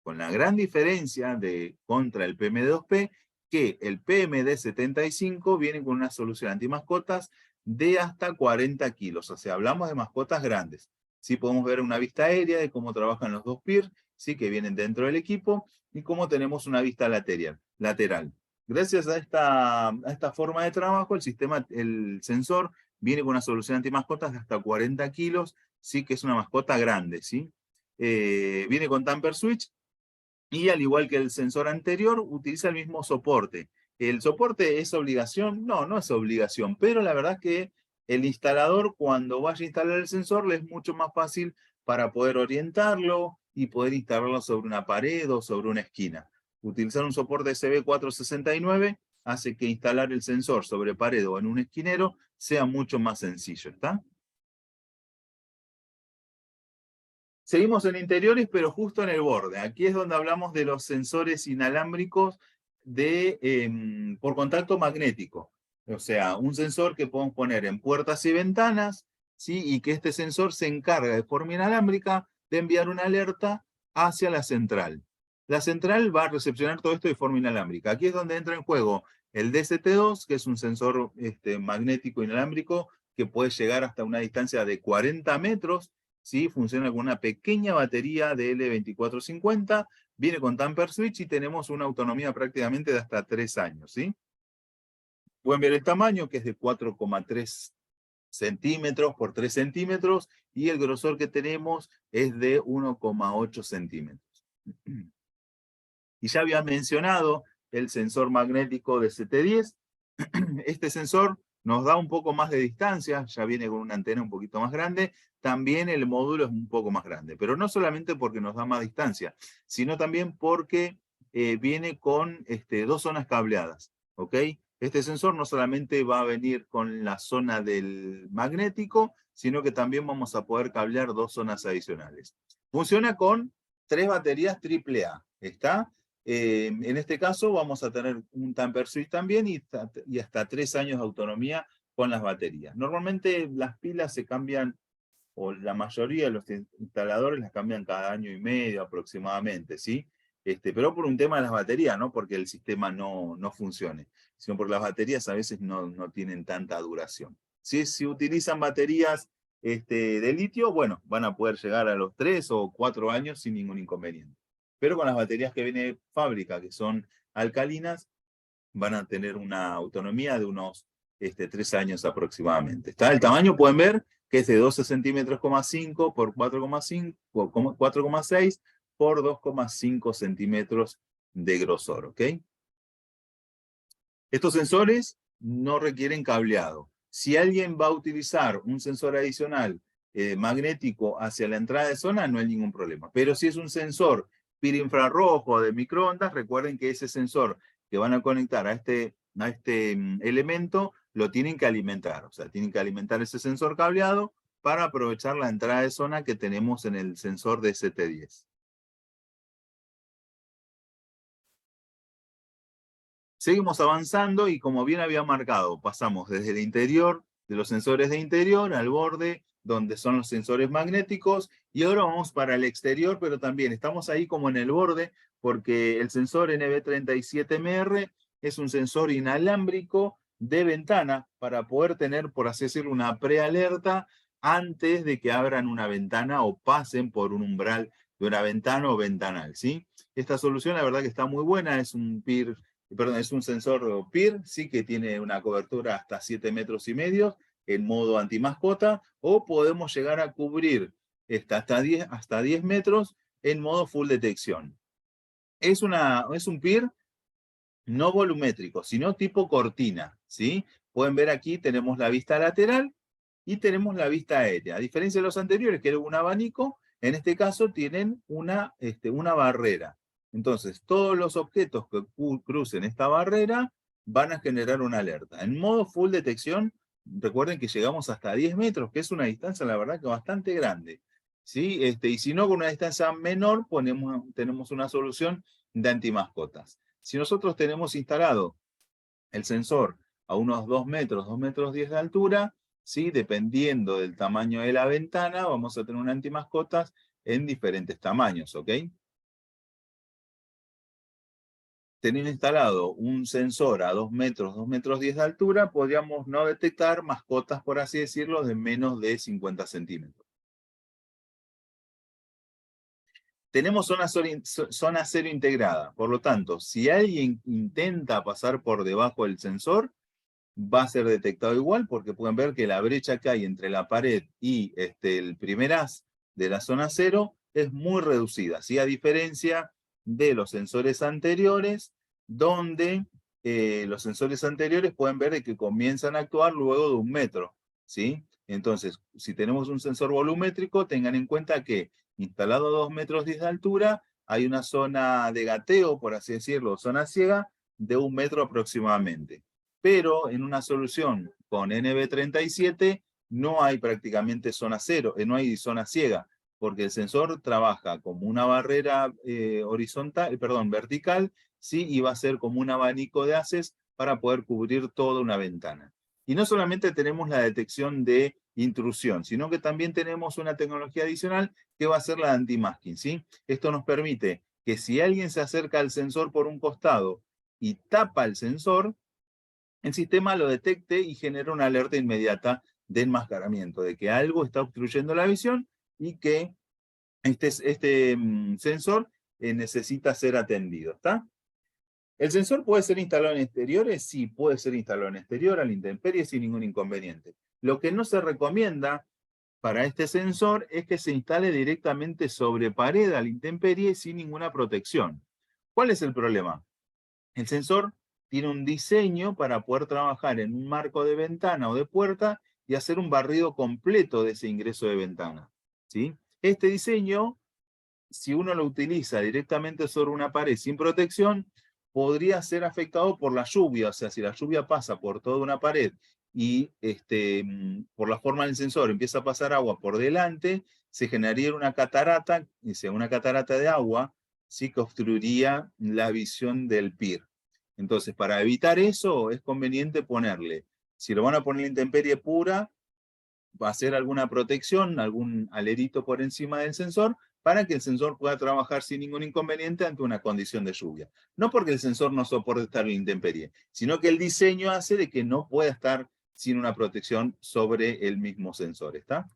con la gran diferencia contra el PMD2P, que el PMD75 viene con una solución antimascotas de hasta 40 kilos. O sea, hablamos de mascotas grandes. Sí podemos ver una vista aérea de cómo trabajan los dos PIR, ¿sí? Que vienen dentro del equipo, y cómo tenemos una vista lateral. Gracias a esta forma de trabajo, el sensor viene con una solución antimascotas de hasta 40 kilos, ¿sí? Que es una mascota grande, ¿sí? Viene con tamper switch, y al igual que el sensor anterior, utiliza el mismo soporte. ¿El soporte es obligación? No, no es obligación, pero la verdad es que el instalador, cuando vaya a instalar el sensor, le es mucho más fácil para poder orientarlo y poder instalarlo sobre una pared o sobre una esquina. Utilizar un soporte SB469 hace que instalar el sensor sobre pared o en un esquinero sea mucho más sencillo, ¿está? Seguimos en interiores, pero justo en el borde. Aquí es donde hablamos de los sensores inalámbricos por contacto magnético. O sea, un sensor que podemos poner en puertas y ventanas, ¿sí? Y que este sensor se encarga de forma inalámbrica de enviar una alerta hacia la central. La central va a recepcionar todo esto de forma inalámbrica. Aquí es donde entra en juego el DST2, que es un sensor magnético inalámbrico que puede llegar hasta una distancia de 40 metros, ¿sí? Funciona con una pequeña batería de L2450, viene con tamper switch y tenemos una autonomía prácticamente de hasta 3 años, ¿sí? Pueden ver el tamaño, que es de 4,3 centímetros por 3 centímetros, y el grosor que tenemos es de 1,8 centímetros. Y ya había mencionado el sensor magnético de CT10. Este sensor nos da un poco más de distancia, ya viene con una antena un poquito más grande, también el módulo es un poco más grande, pero no solamente porque nos da más distancia, sino también porque viene con 2 zonas cableadas, ¿ok? Este sensor no solamente va a venir con la zona del magnético, sino que también vamos a poder cablear 2 zonas adicionales. Funciona con 3 baterías AAA, ¿está? En este caso vamos a tener un tamper switch también y hasta 3 años de autonomía con las baterías. Normalmente las pilas se cambian, o la mayoría de los instaladores las cambian cada año y medio aproximadamente, ¿sí? Pero por un tema de las baterías, no porque el sistema no funcione, sino porque las baterías a veces no tienen tanta duración. Si utilizan baterías de litio, bueno, van a poder llegar a los 3 o 4 años sin ningún inconveniente. Pero con las baterías que viene de fábrica, que son alcalinas, van a tener una autonomía de unos 3 años aproximadamente. ¿Está? El tamaño pueden ver que es de 12 centímetros, 5 por 4,5, 4,6 por 2,5 centímetros de grosor, ¿ok? Estos sensores no requieren cableado. Si alguien va a utilizar un sensor adicional magnético hacia la entrada de zona, no hay ningún problema. Pero si es un sensor PIR infrarrojo de microondas, recuerden que ese sensor que van a conectar a este elemento, lo tienen que alimentar. O sea, tienen que alimentar ese sensor cableado para aprovechar la entrada de zona que tenemos en el sensor de ST10. Seguimos avanzando y como bien había marcado, pasamos desde el interior de los sensores de interior al borde donde son los sensores magnéticos y ahora vamos para el exterior, pero también estamos ahí como en el borde porque el sensor NB37MR es un sensor inalámbrico de ventana para poder tener, por así decirlo, una prealerta antes de que abran una ventana o pasen por un umbral de una ventana o ventanal, ¿sí? Esta solución la verdad que está muy buena, es un PIR. Perdón, es un sensor PIR, sí, que tiene una cobertura hasta 7,5 metros en modo antimascota, o podemos llegar a cubrir hasta 10 metros en modo full detección. Es un PIR no volumétrico, sino tipo cortina, ¿sí? Pueden ver aquí, tenemos la vista lateral y tenemos la vista aérea. A diferencia de los anteriores, que era un abanico, en este caso tienen una barrera. Entonces, todos los objetos que crucen esta barrera van a generar una alerta. En modo full detección, recuerden que llegamos hasta 10 metros, que es una distancia, la verdad, que bastante grande, ¿sí? Y si no, con una distancia menor, tenemos una solución de antimascotas. Si nosotros tenemos instalado el sensor a unos 2 metros, 2 metros 10 de altura, ¿sí? Dependiendo del tamaño de la ventana, vamos a tener un antimascotas en diferentes tamaños, ¿ok? Teniendo instalado un sensor a 2 metros, 2 metros 10 de altura, podríamos no detectar mascotas, por así decirlo, de menos de 50 centímetros. Tenemos zona cero integrada, por lo tanto, si alguien intenta pasar por debajo del sensor, va a ser detectado igual, porque pueden ver que la brecha que hay entre la pared y el primer haz de la zona cero es muy reducida, ¿sí? A diferencia de los sensores anteriores, donde los sensores anteriores pueden ver que comienzan a actuar luego de 1 metro, ¿sí? Entonces, si tenemos un sensor volumétrico, tengan en cuenta que instalado a 2 metros 10 de altura, hay una zona de gateo, por así decirlo, zona ciega, de 1 metro aproximadamente. Pero en una solución con NB37 no hay prácticamente zona cero, no hay zona ciega, porque el sensor trabaja como una barrera vertical, ¿sí? Y va a ser como un abanico de haces para poder cubrir toda una ventana. Y no solamente tenemos la detección de intrusión, sino que también tenemos una tecnología adicional que va a ser la de anti-masking, ¿sí? Esto nos permite que si alguien se acerca al sensor por un costado y tapa el sensor, el sistema lo detecte y genera una alerta inmediata de enmascaramiento, de que algo está obstruyendo la visión y que este sensor necesita ser atendido, ¿está? ¿El sensor puede ser instalado en exteriores? Sí, puede ser instalado en exterior, a la intemperie, sin ningún inconveniente. Lo que no se recomienda para este sensor es que se instale directamente sobre pared a la intemperie sin ninguna protección. ¿Cuál es el problema? El sensor tiene un diseño para poder trabajar en un marco de ventana o de puerta y hacer un barrido completo de ese ingreso de ventana, ¿sí? Este diseño, si uno lo utiliza directamente sobre una pared sin protección, podría ser afectado por la lluvia. O sea, si la lluvia pasa por toda una pared y por la forma del sensor empieza a pasar agua por delante, se generaría una catarata, una catarata de agua, sí, que obstruiría la visión del PIR. Entonces, para evitar eso, es conveniente ponerle, si lo van a poner en intemperie pura, va a hacer alguna protección, algún alerito por encima del sensor, para que el sensor pueda trabajar sin ningún inconveniente ante una condición de lluvia. No porque el sensor no soporte estar en intemperie, sino que el diseño hace de que no pueda estar sin una protección sobre el mismo sensor, ¿está?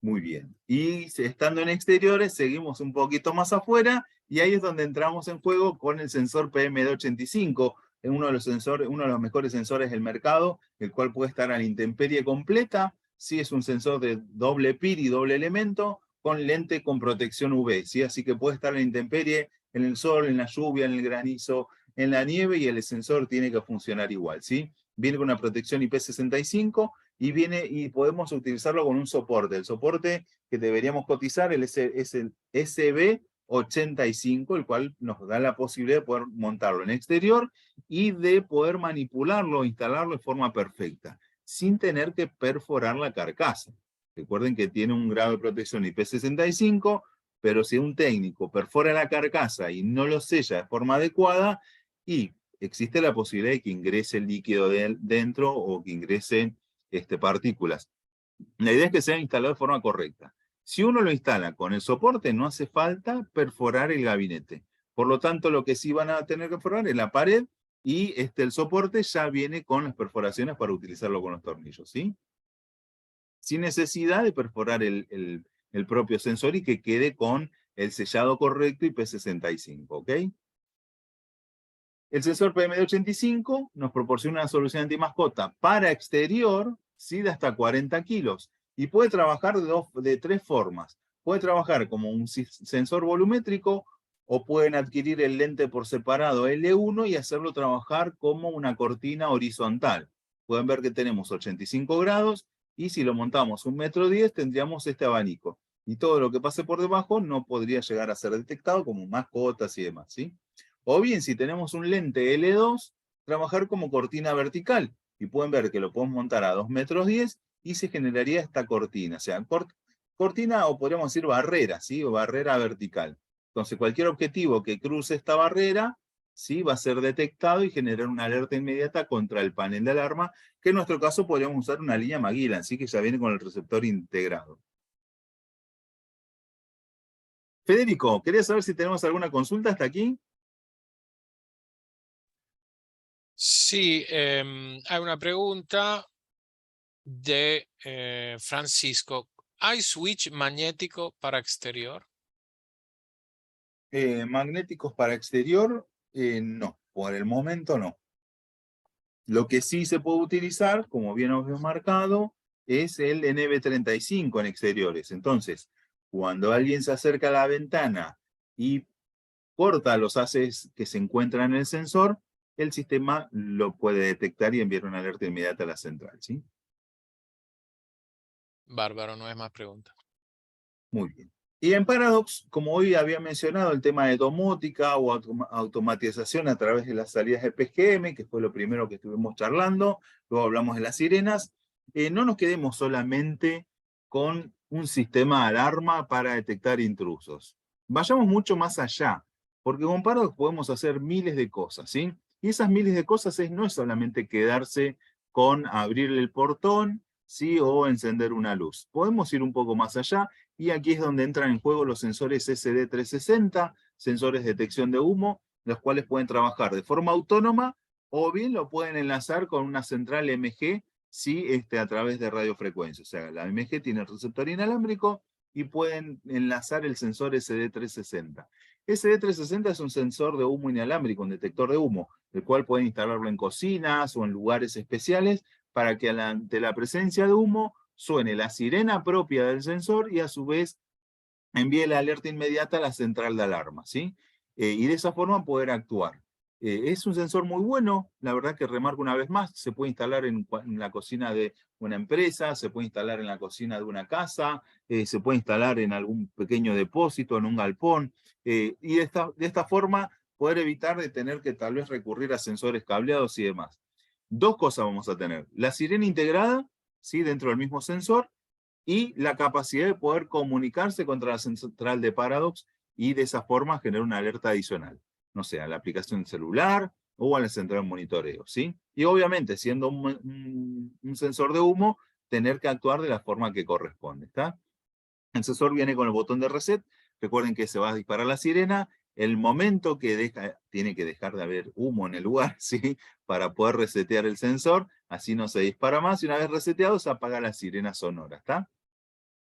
Muy bien. Y estando en exteriores, seguimos un poquito más afuera, y ahí es donde entramos en juego con el sensor PM285, uno de los mejores sensores del mercado, el cual puede estar a la intemperie completa. Sí, es un sensor de doble PIR y doble elemento, con lente con protección UV, ¿sí? Así que puede estar a la intemperie, en el sol, en la lluvia, en el granizo, en la nieve, y el sensor tiene que funcionar igual, ¿sí? Viene con una protección IP65, y podemos utilizarlo con un soporte. El soporte que deberíamos cotizar es el SB 85, el cual nos da la posibilidad de poder montarlo en exterior y de poder manipularlo, instalarlo de forma perfecta, sin tener que perforar la carcasa. Recuerden que tiene un grado de protección IP65, pero si un técnico perfora la carcasa y no lo sella de forma adecuada, y existe la posibilidad de que ingrese el líquido dentro o que ingresen partículas. La idea es que sea instalado de forma correcta. Si uno lo instala con el soporte, no hace falta perforar el gabinete. Por lo tanto, lo que sí van a tener que perforar es la pared y el soporte ya viene con las perforaciones para utilizarlo con los tornillos, ¿sí? Sin necesidad de perforar el propio sensor y que quede con el sellado correcto IP65, ¿ok? El sensor PM285 nos proporciona una solución antimascota para exterior, ¿sí? De hasta 40 kilos. Y puede trabajar de tres formas. Puede trabajar como un sensor volumétrico o pueden adquirir el lente por separado L1 y hacerlo trabajar como una cortina horizontal. Pueden ver que tenemos 85 grados y si lo montamos 1,10 m tendríamos este abanico. Y todo lo que pase por debajo no podría llegar a ser detectado como mascotas y demás, ¿sí? O bien, si tenemos un lente L2, trabajar como cortina vertical. Y pueden ver que lo podemos montar a 2,10 m y se generaría esta cortina. O sea, cortina o podríamos decir barrera, ¿sí? O barrera vertical. Entonces, cualquier objetivo que cruce esta barrera, ¿sí? Va a ser detectado y generar una alerta inmediata contra el panel de alarma, que en nuestro caso podríamos usar una línea Magellan, ¿sí? Que ya viene con el receptor integrado. Federico, ¿querías saber si tenemos alguna consulta hasta aquí? Sí, hay una pregunta de Francisco. ¿Hay switch magnético para exterior? Magnéticos para exterior, no, por el momento no. Lo que sí se puede utilizar, como bien os he marcado, es el NB35 en exteriores. Entonces, cuando alguien se acerca a la ventana y corta los haces que se encuentran en el sensor, el sistema lo puede detectar y enviar una alerta inmediata a la central, ¿sí? Bárbaro, no es más pregunta. Muy bien. Y en Paradox, como hoy había mencionado, el tema de domótica o automatización a través de las salidas de PGM, que fue lo primero que estuvimos charlando, luego hablamos de las sirenas, no nos quedemos solamente con un sistema de alarma para detectar intrusos. Vayamos mucho más allá, porque con Paradox podemos hacer miles de cosas, ¿sí? Y esas miles de cosas no es solamente quedarse con abrir el portón, ¿sí? O encender una luz. Podemos ir un poco más allá. Y aquí es donde entran en juego los sensores SD360, sensores de detección de humo, los cuales pueden trabajar de forma autónoma o bien lo pueden enlazar con una central MG, ¿sí? A través de radiofrecuencia. O sea, la MG tiene el receptor inalámbrico y pueden enlazar el sensor SD360. SD360 es un sensor de humo inalámbrico, un detector de humo, el cual pueden instalarlo en cocinas o en lugares especiales para que ante la presencia de humo suene la sirena propia del sensor y a su vez envíe la alerta inmediata a la central de alarma, ¿sí? Y de esa forma poder actuar. Es un sensor muy bueno, la verdad que remarco una vez más, se puede instalar en la cocina de una empresa, se puede instalar en la cocina de una casa, se puede instalar en algún pequeño depósito, en un galpón, y de esta forma poder evitar de tener que tal vez recurrir a sensores cableados y demás. Dos cosas vamos a tener, la sirena integrada, ¿sí? Dentro del mismo sensor, y la capacidad de poder comunicarse contra la central de Paradox y de esa forma generar una alerta adicional, no sé, a la aplicación celular o a la central de monitoreo, ¿sí? Y obviamente, siendo un sensor de humo, tener que actuar de la forma que corresponde, ¿está? El sensor viene con el botón de reset, recuerden que se va a disparar la sirena, el momento que tiene que dejar de haber humo en el lugar, ¿sí? Para poder resetear el sensor, así no se dispara más, y una vez reseteado se apaga la sirena sonora, ¿está?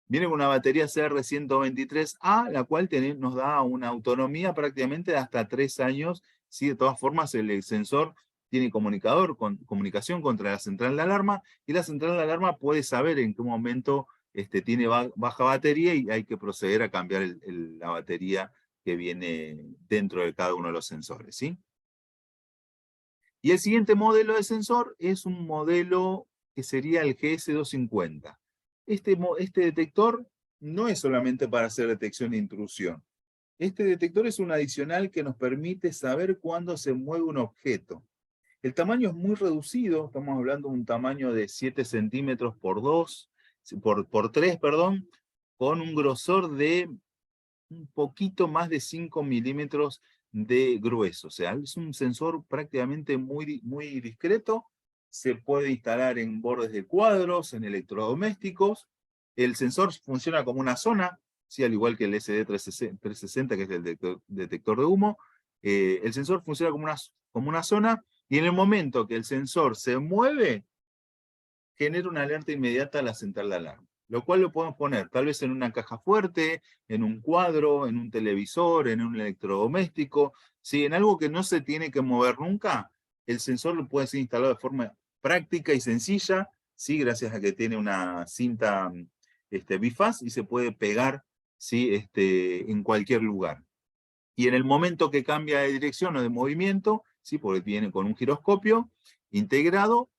Viene con una batería CR123A, la cual nos da una autonomía prácticamente de hasta 3 años. ¿Sí? De todas formas, el sensor tiene comunicación contra la central de alarma, y la central de alarma puede saber en qué momento tiene baja batería y hay que proceder a cambiar la batería que viene dentro de cada uno de los sensores, ¿sí? Y el siguiente modelo de sensor es un modelo que sería el GS250. Este detector no es solamente para hacer detección de intrusión. Este detector es un adicional que nos permite saber cuándo se mueve un objeto. El tamaño es muy reducido, estamos hablando de un tamaño de 7 centímetros por 3, perdón, con un grosor de un poquito más de 5 milímetros de grueso. O sea, es un sensor prácticamente muy discreto. Se puede instalar en bordes de cuadros, en electrodomésticos. El sensor funciona como una zona, ¿sí? Al igual que el SD360, que es el detector de humo. El sensor funciona como una zona, y en el momento que el sensor se mueve, genera una alerta inmediata a la central de alarma, lo cual lo podemos poner tal vez en una caja fuerte, en un cuadro, en un televisor, en un electrodoméstico, ¿sí? En algo que no se tiene que mover nunca. El sensor lo puede ser instalado de forma práctica y sencilla, ¿sí? Gracias a que tiene una cinta bifaz y se puede pegar, ¿sí? En cualquier lugar. Y en el momento que cambia de dirección o de movimiento, ¿sí? Porque viene con un giroscopio integrado,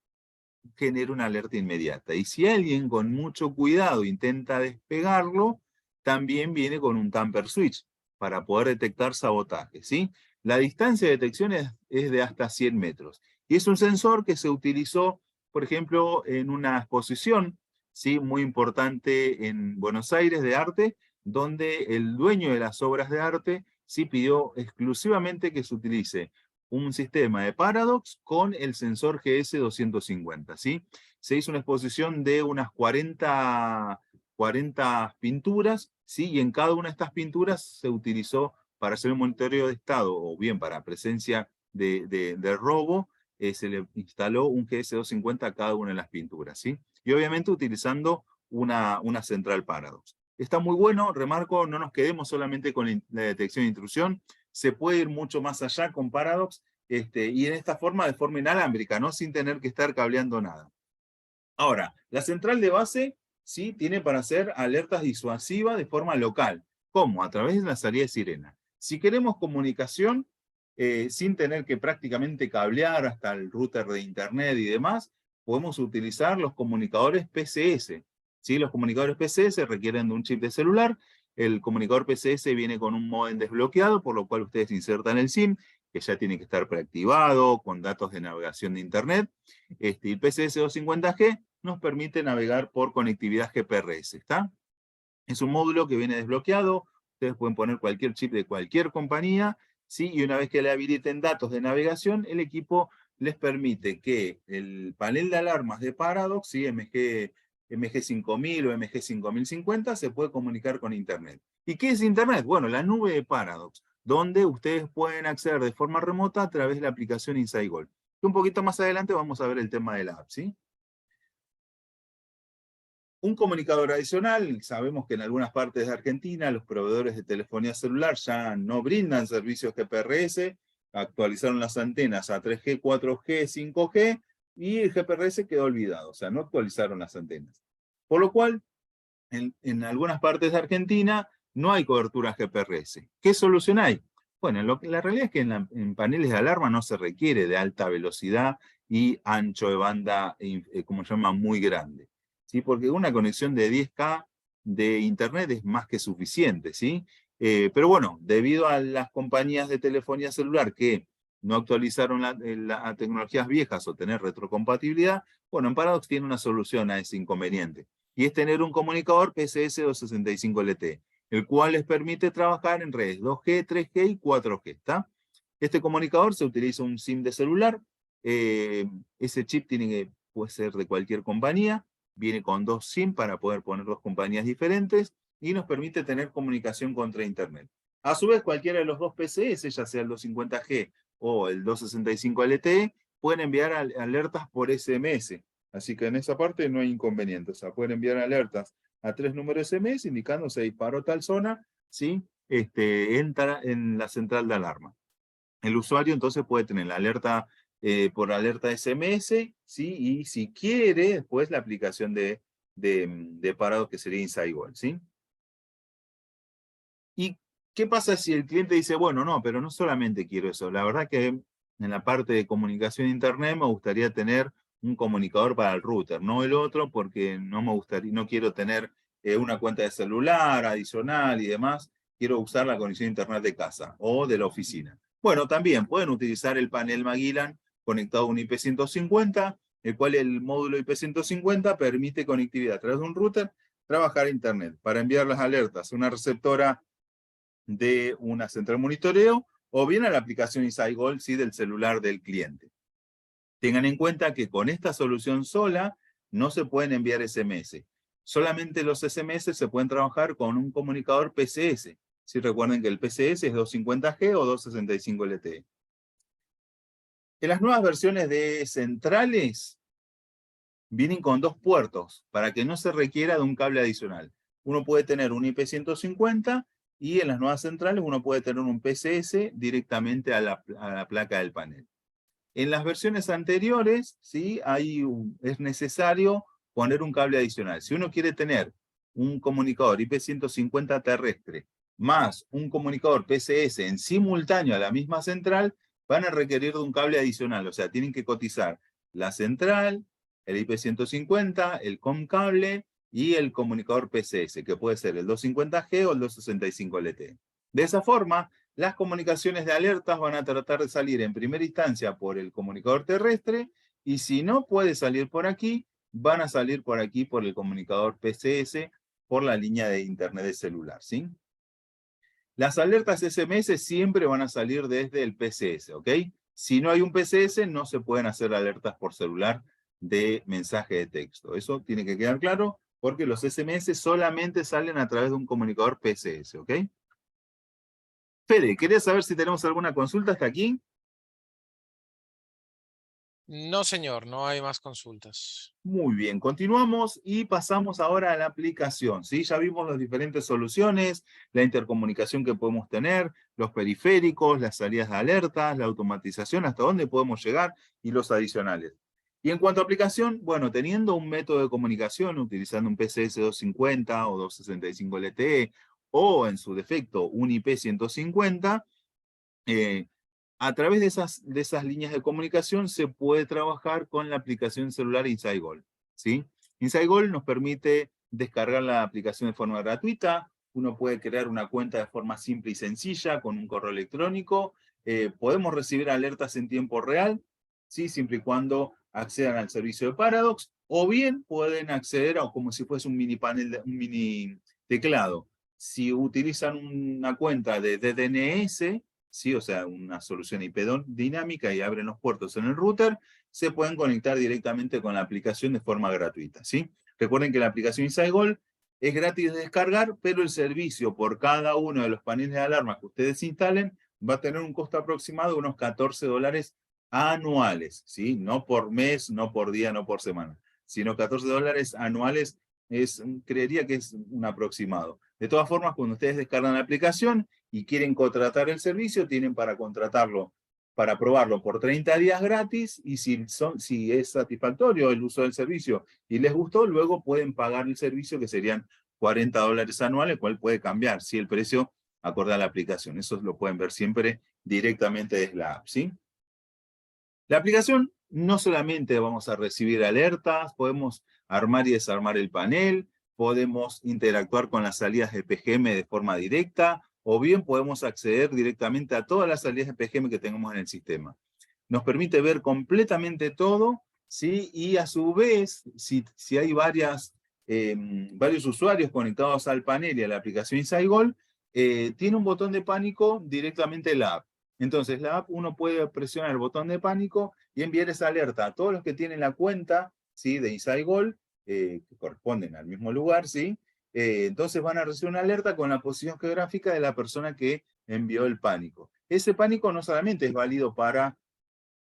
genera una alerta inmediata. Y si alguien con mucho cuidado intenta despegarlo, también viene con un tamper switch para poder detectar sabotaje, ¿sí? La distancia de detección es de hasta 100 metros. Y es un sensor que se utilizó, por ejemplo, en una exposición, ¿sí? Muy importante en Buenos Aires de arte, donde el dueño de las obras de arte sí pidió exclusivamente que se utilice un sistema de Paradox con el sensor GS250, ¿sí? Se hizo una exposición de unas 40 pinturas, ¿sí? Y en cada una de estas pinturas se utilizó para hacer un monitoreo de estado, o bien para presencia de robo, se le instaló un GS250 a cada una de las pinturas, ¿sí? Y obviamente utilizando una central Paradox. Está muy bueno, remarco, no nos quedemos solamente con la detección de intrusión, se puede ir mucho más allá con Paradox, y en esta forma, de forma inalámbrica, ¿no? Sin tener que estar cableando nada. Ahora, la central de base, sí, tiene para hacer alertas disuasivas de forma local. ¿Cómo? A través de la salida de sirena. Si queremos comunicación, sin tener que prácticamente cablear hasta el router de internet y demás, podemos utilizar los comunicadores PCS. ¿Sí? Los comunicadores PCS requieren de un chip de celular. El comunicador PCS viene con un módem desbloqueado, por lo cual ustedes insertan el SIM, que ya tiene que estar preactivado, con datos de navegación de internet. El PCS 250G nos permite navegar por conectividad GPRS, ¿está? Es un módulo que viene desbloqueado, ustedes pueden poner cualquier chip de cualquier compañía, ¿sí? Y una vez que le habiliten datos de navegación, el equipo les permite que el panel de alarmas de Paradox, ¿sí? MG5000 o MG5050, se puede comunicar con Internet. ¿Y qué es Internet? Bueno, la nube de Paradox, donde ustedes pueden acceder de forma remota a través de la aplicación InsightGold. Un poquito más adelante vamos a ver el tema de la app, ¿sí? Un comunicador adicional, sabemos que en algunas partes de Argentina los proveedores de telefonía celular ya no brindan servicios GPRS, actualizaron las antenas a 3G, 4G, 5G, y el GPRS quedó olvidado, o sea, no actualizaron las antenas. Por lo cual, en algunas partes de Argentina no hay cobertura GPRS. ¿Qué solución hay? Bueno, la realidad es que en paneles de alarma no se requiere de alta velocidad y ancho de banda, como se llama, muy grande, ¿sí? Porque una conexión de 10K de internet es más que suficiente, ¿sí? Pero bueno, debido a las compañías de telefonía celular que no actualizaron las tecnologías viejas o tener retrocompatibilidad, bueno, en Paradox tiene una solución a ese inconveniente, y es tener un comunicador PCS 265 LTE, el cual les permite trabajar en redes 2G, 3G y 4G, ¿está? Este comunicador se utiliza un SIM de celular, ese chip puede ser de cualquier compañía, viene con 2 SIM para poder poner 2 compañías diferentes, y nos permite tener comunicación contra internet. A su vez, cualquiera de los 2 PCS, ya sea el 250G o el 265 LTE, pueden enviar alertas por SMS. Así que en esa parte no hay inconveniente. O sea, pueden enviar alertas a 3 números SMS indicando se disparó tal zona, ¿sí? Entra en la central de alarma. El usuario entonces puede tener la alerta por alerta SMS, ¿sí? Y si quiere, después la aplicación de Paradox, que sería InsightGold, ¿sí? ¿Y qué pasa si el cliente dice, bueno, no, pero no solamente quiero eso? La verdad que en la parte de comunicación de internet me gustaría tener un comunicador para el router, no el otro, porque no me gustaría, no quiero tener una cuenta de celular adicional y demás. quiero usar la conexión a internet de casa o de la oficina. Bueno, también pueden utilizar el panel Magellan conectado a un IP150, el cual el módulo IP150 permite conectividad a través de un router, trabajar a internet para enviar las alertas a una receptora de una central de monitoreo o bien a la aplicación InsightGold, ¿sí?, del celular del cliente. Tengan en cuenta que con esta solución sola no se pueden enviar SMS. Solamente los SMS se pueden trabajar con un comunicador PCS. Si recuerden que el PCS es 250G o 265 LTE. En las nuevas versiones de centrales vienen con 2 puertos para que no se requiera de un cable adicional. Uno puede tener un IP150 y en las nuevas centrales uno puede tener un PCS directamente a la placa del panel. En las versiones anteriores, ¿sí?, es necesario poner un cable adicional. Si uno quiere tener un comunicador IP150 terrestre más un comunicador PCS en simultáneo a la misma central, van a requerir de un cable adicional. O sea, tienen que cotizar la central, el IP150, el COM cable y el comunicador PCS, que puede ser el 250G o el 265 LTE. De esa forma, las comunicaciones de alertas van a tratar de salir en primera instancia por el comunicador terrestre, y si no puede salir por aquí, van a salir por aquí por el comunicador PCS, por la línea de internet de celular, ¿sí? Las alertas SMS siempre van a salir desde el PCS, ¿ok? Si no hay un PCS, no se pueden hacer alertas por celular de mensaje de texto. Eso tiene que quedar claro, porque los SMS solamente salen a través de un comunicador PCS, ¿ok? Fede, ¿querías saber si tenemos alguna consulta hasta aquí? No, señor, no hay más consultas. Muy bien, continuamos y pasamos ahora a la aplicación, ¿sí? Ya vimos las diferentes soluciones, la intercomunicación que podemos tener, los periféricos, las salidas de alertas, la automatización, hasta dónde podemos llegar y los adicionales. Y en cuanto a aplicación, bueno, teniendo un método de comunicación, utilizando un PCS 250 o 265 LTE, o en su defecto un IP150, a través de esas líneas de comunicación se puede trabajar con la aplicación celular InsightGold, ¿sí? InsightGold nos permite descargar la aplicación de forma gratuita. Uno puede crear una cuenta de forma simple y sencilla con un correo electrónico. Podemos recibir alertas en tiempo real, ¿sí?, siempre y cuando accedan al servicio de Paradox, o bien pueden acceder a como si fuese un mini panel, un mini teclado. Si utilizan una cuenta de DNS, ¿sí?, o sea, una solución IP dinámica, y abren los puertos en el router, se pueden conectar directamente con la aplicación de forma gratuita, ¿sí? Recuerden que la aplicación InsightGold es gratis de descargar, pero el servicio por cada uno de los paneles de alarma que ustedes instalen va a tener un costo aproximado de unos $14 anuales, ¿sí? No por mes, no por día, no por semana, sino $14 anuales. Creería que es un aproximado. De todas formas, cuando ustedes descargan la aplicación y quieren contratar el servicio, tienen para contratarlo, para probarlo por 30 días gratis, y si es satisfactorio el uso del servicio y les gustó, luego pueden pagar el servicio, que serían $40 anuales, cual puede cambiar, si el precio acorde a la aplicación. Eso lo pueden ver siempre directamente desde la app, ¿sí? La aplicación no solamente vamos a recibir alertas, podemos armar y desarmar el panel, podemos interactuar con las salidas de PGM de forma directa, o bien podemos acceder directamente a todas las salidas de PGM que tengamos en el sistema. Nos permite ver completamente todo, ¿sí? Y a su vez, si hay varios usuarios conectados al panel y a la aplicación InsightGold, tiene un botón de pánico directamente en la app. Entonces, la app, uno puede presionar el botón de pánico y enviar esa alerta a todos los que tienen la cuenta, ¿sí?, de InsightGold, que corresponden al mismo lugar, ¿sí? Entonces van a recibir una alerta con la posición geográfica de la persona que envió el pánico. Ese pánico no solamente es válido para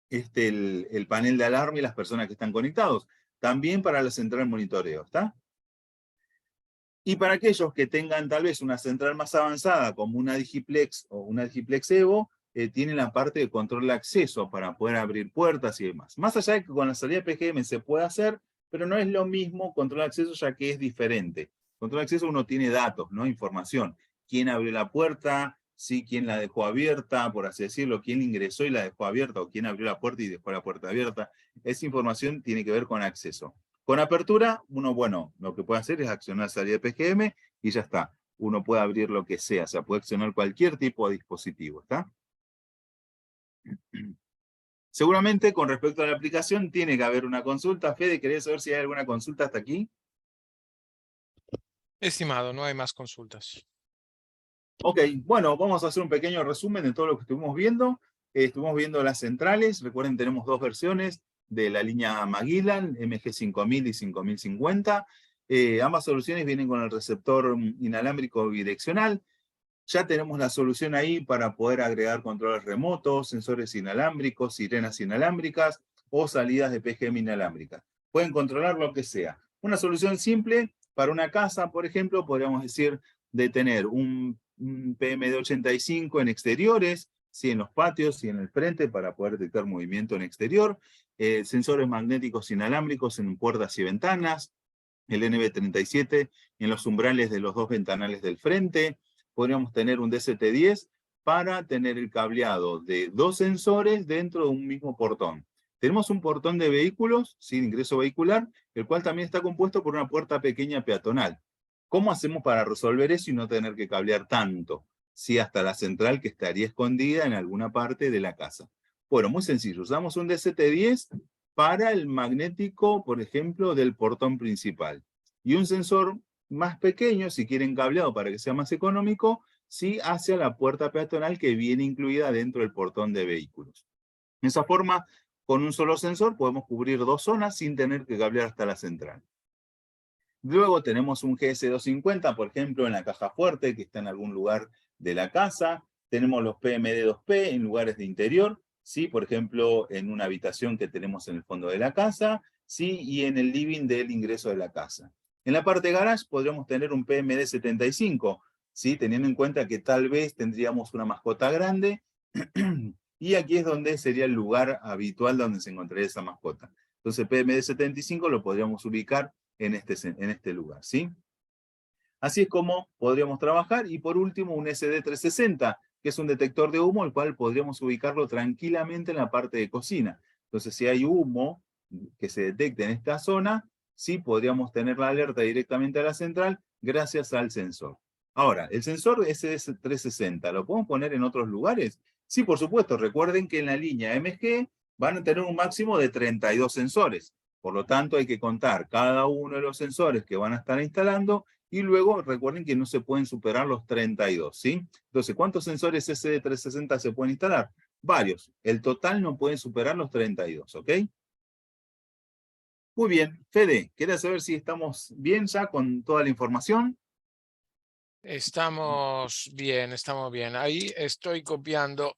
el panel de alarma y las personas que están conectados, también para la central de monitoreo, ¿está? Y para aquellos que tengan tal vez una central más avanzada, como una Digiplex o una Digiplex Evo, tienen la parte de control de acceso para poder abrir puertas y demás. Más allá de que con la salida PGM se puede hacer, pero no es lo mismo control de acceso, ya que es diferente. Control de acceso uno tiene datos, ¿no? Información. ¿Quién abrió la puerta? ¿Sí? ¿Quién la dejó abierta? Por así decirlo. ¿Quién ingresó y la dejó abierta? ¿O quién abrió la puerta y dejó la puerta abierta? Esa información tiene que ver con acceso. Con apertura, uno, bueno, lo que puede hacer es accionar salida de PGM y ya está. uno puede abrir lo que sea, o sea, puede accionar cualquier tipo de dispositivo, ¿está? Seguramente con respecto a la aplicación tiene que haber una consulta. Fede, ¿querés saber si hay alguna consulta hasta aquí? Estimado, no hay más consultas. Ok, bueno, vamos a hacer un pequeño resumen de todo lo que estuvimos viendo. Estuvimos viendo las centrales. Recuerden, tenemos dos versiones de la línea Magellan, MG5000 y 5050. Ambas soluciones vienen con el receptor inalámbrico bidireccional. Ya tenemos la solución ahí para poder agregar controles remotos, sensores inalámbricos, sirenas inalámbricas o salidas de PGM inalámbricas. Pueden controlar lo que sea. Una solución simple para una casa, por ejemplo, podríamos decir de tener un PMD85 en exteriores, sí, en los patios y en el frente para poder detectar movimiento en exterior, sensores magnéticos inalámbricos en puertas y ventanas, el NB37 en los umbrales de los dos ventanales del frente. Podríamos tener un DCT10 para tener el cableado de dos sensores dentro de un mismo portón. Tenemos un portón de vehículos, sin ingreso vehicular, el cual también está compuesto por una puerta pequeña peatonal. ¿Cómo hacemos para resolver eso y no tener que cablear tanto? Sí, hasta la central que estaría escondida en alguna parte de la casa. Bueno, muy sencillo. Usamos un DCT10 para el magnético, por ejemplo, del portón principal. Y un sensor más pequeño, si quieren cableado para que sea más económico, sí hacia la puerta peatonal que viene incluida dentro del portón de vehículos. De esa forma, con un solo sensor podemos cubrir dos zonas sin tener que cablear hasta la central. Luego tenemos un GS250, por ejemplo, en la caja fuerte, que está en algún lugar de la casa. Tenemos los PMD2P en lugares de interior, ¿sí? Por ejemplo, en una habitación que tenemos en el fondo de la casa, ¿sí? Y en el living del ingreso de la casa. En la parte de garage podríamos tener un PMD75, ¿sí? Teniendo en cuenta que tal vez tendríamos una mascota grande, y aquí es donde sería el lugar habitual donde se encontraría esa mascota. Entonces, PMD75 lo podríamos ubicar en este lugar, ¿sí? Así es como podríamos trabajar. Y por último, un SD360, que es un detector de humo, el cual podríamos ubicarlo tranquilamente en la parte de cocina. Entonces, si hay humo que se detecte en esta zona, sí podríamos tener la alerta directamente a la central gracias al sensor. Ahora, el sensor SD360, ¿lo podemos poner en otros lugares? Sí, por supuesto. Recuerden que en la línea MG van a tener un máximo de 32 sensores. Por lo tanto, hay que contar cada uno de los sensores que van a estar instalando y luego recuerden que no se pueden superar los 32, ¿sí? Entonces, ¿cuántos sensores SD360 se pueden instalar? Varios. El total no puede superar los 32, ¿ok? Muy bien. Fede, ¿quieres saber si estamos bien ya con toda la información? Estamos bien, estamos bien. Ahí estoy copiando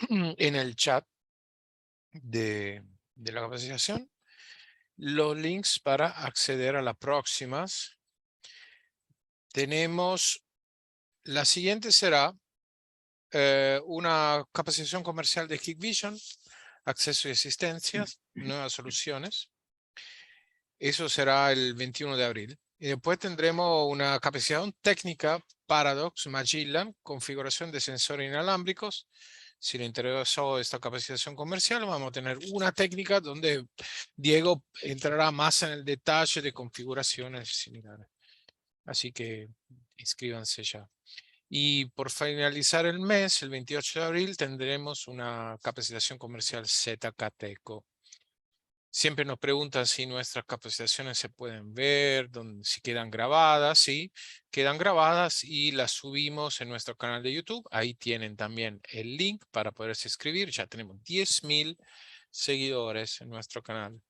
en el chat de la capacitación los links para acceder a las próximas. Tenemos, la siguiente será una capacitación comercial de Hikvision, acceso y asistencias, nuevas soluciones. Eso será el 21 de abril. Y después tendremos una capacitación técnica Paradox Magellan, configuración de sensores inalámbricos. Si le interesó esta capacitación comercial, vamos a tener una técnica donde Diego entrará más en el detalle de configuraciones similares. Así que inscríbanse ya. Y por finalizar el mes, el 28 de abril, tendremos una capacitación comercial ZKTeco. Siempre nos preguntan si nuestras capacitaciones se pueden ver, si quedan grabadas. Sí, quedan grabadas y las subimos en nuestro canal de YouTube. Ahí tienen también el link para poderse inscribir. Ya tenemos 10.000 seguidores en nuestro canal.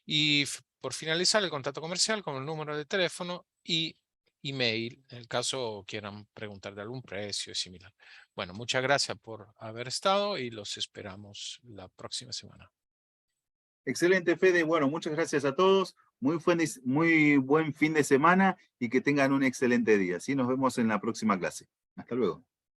Y por finalizar, el contacto comercial con el número de teléfono y email, en el caso quieran preguntar de algún precio similar. Bueno, muchas gracias por haber estado y los esperamos la próxima semana. Excelente, Fede. Bueno, muchas gracias a todos. Muy buen fin de semana y que tengan un excelente día. ¿Sí? Nos vemos en la próxima clase. Hasta luego.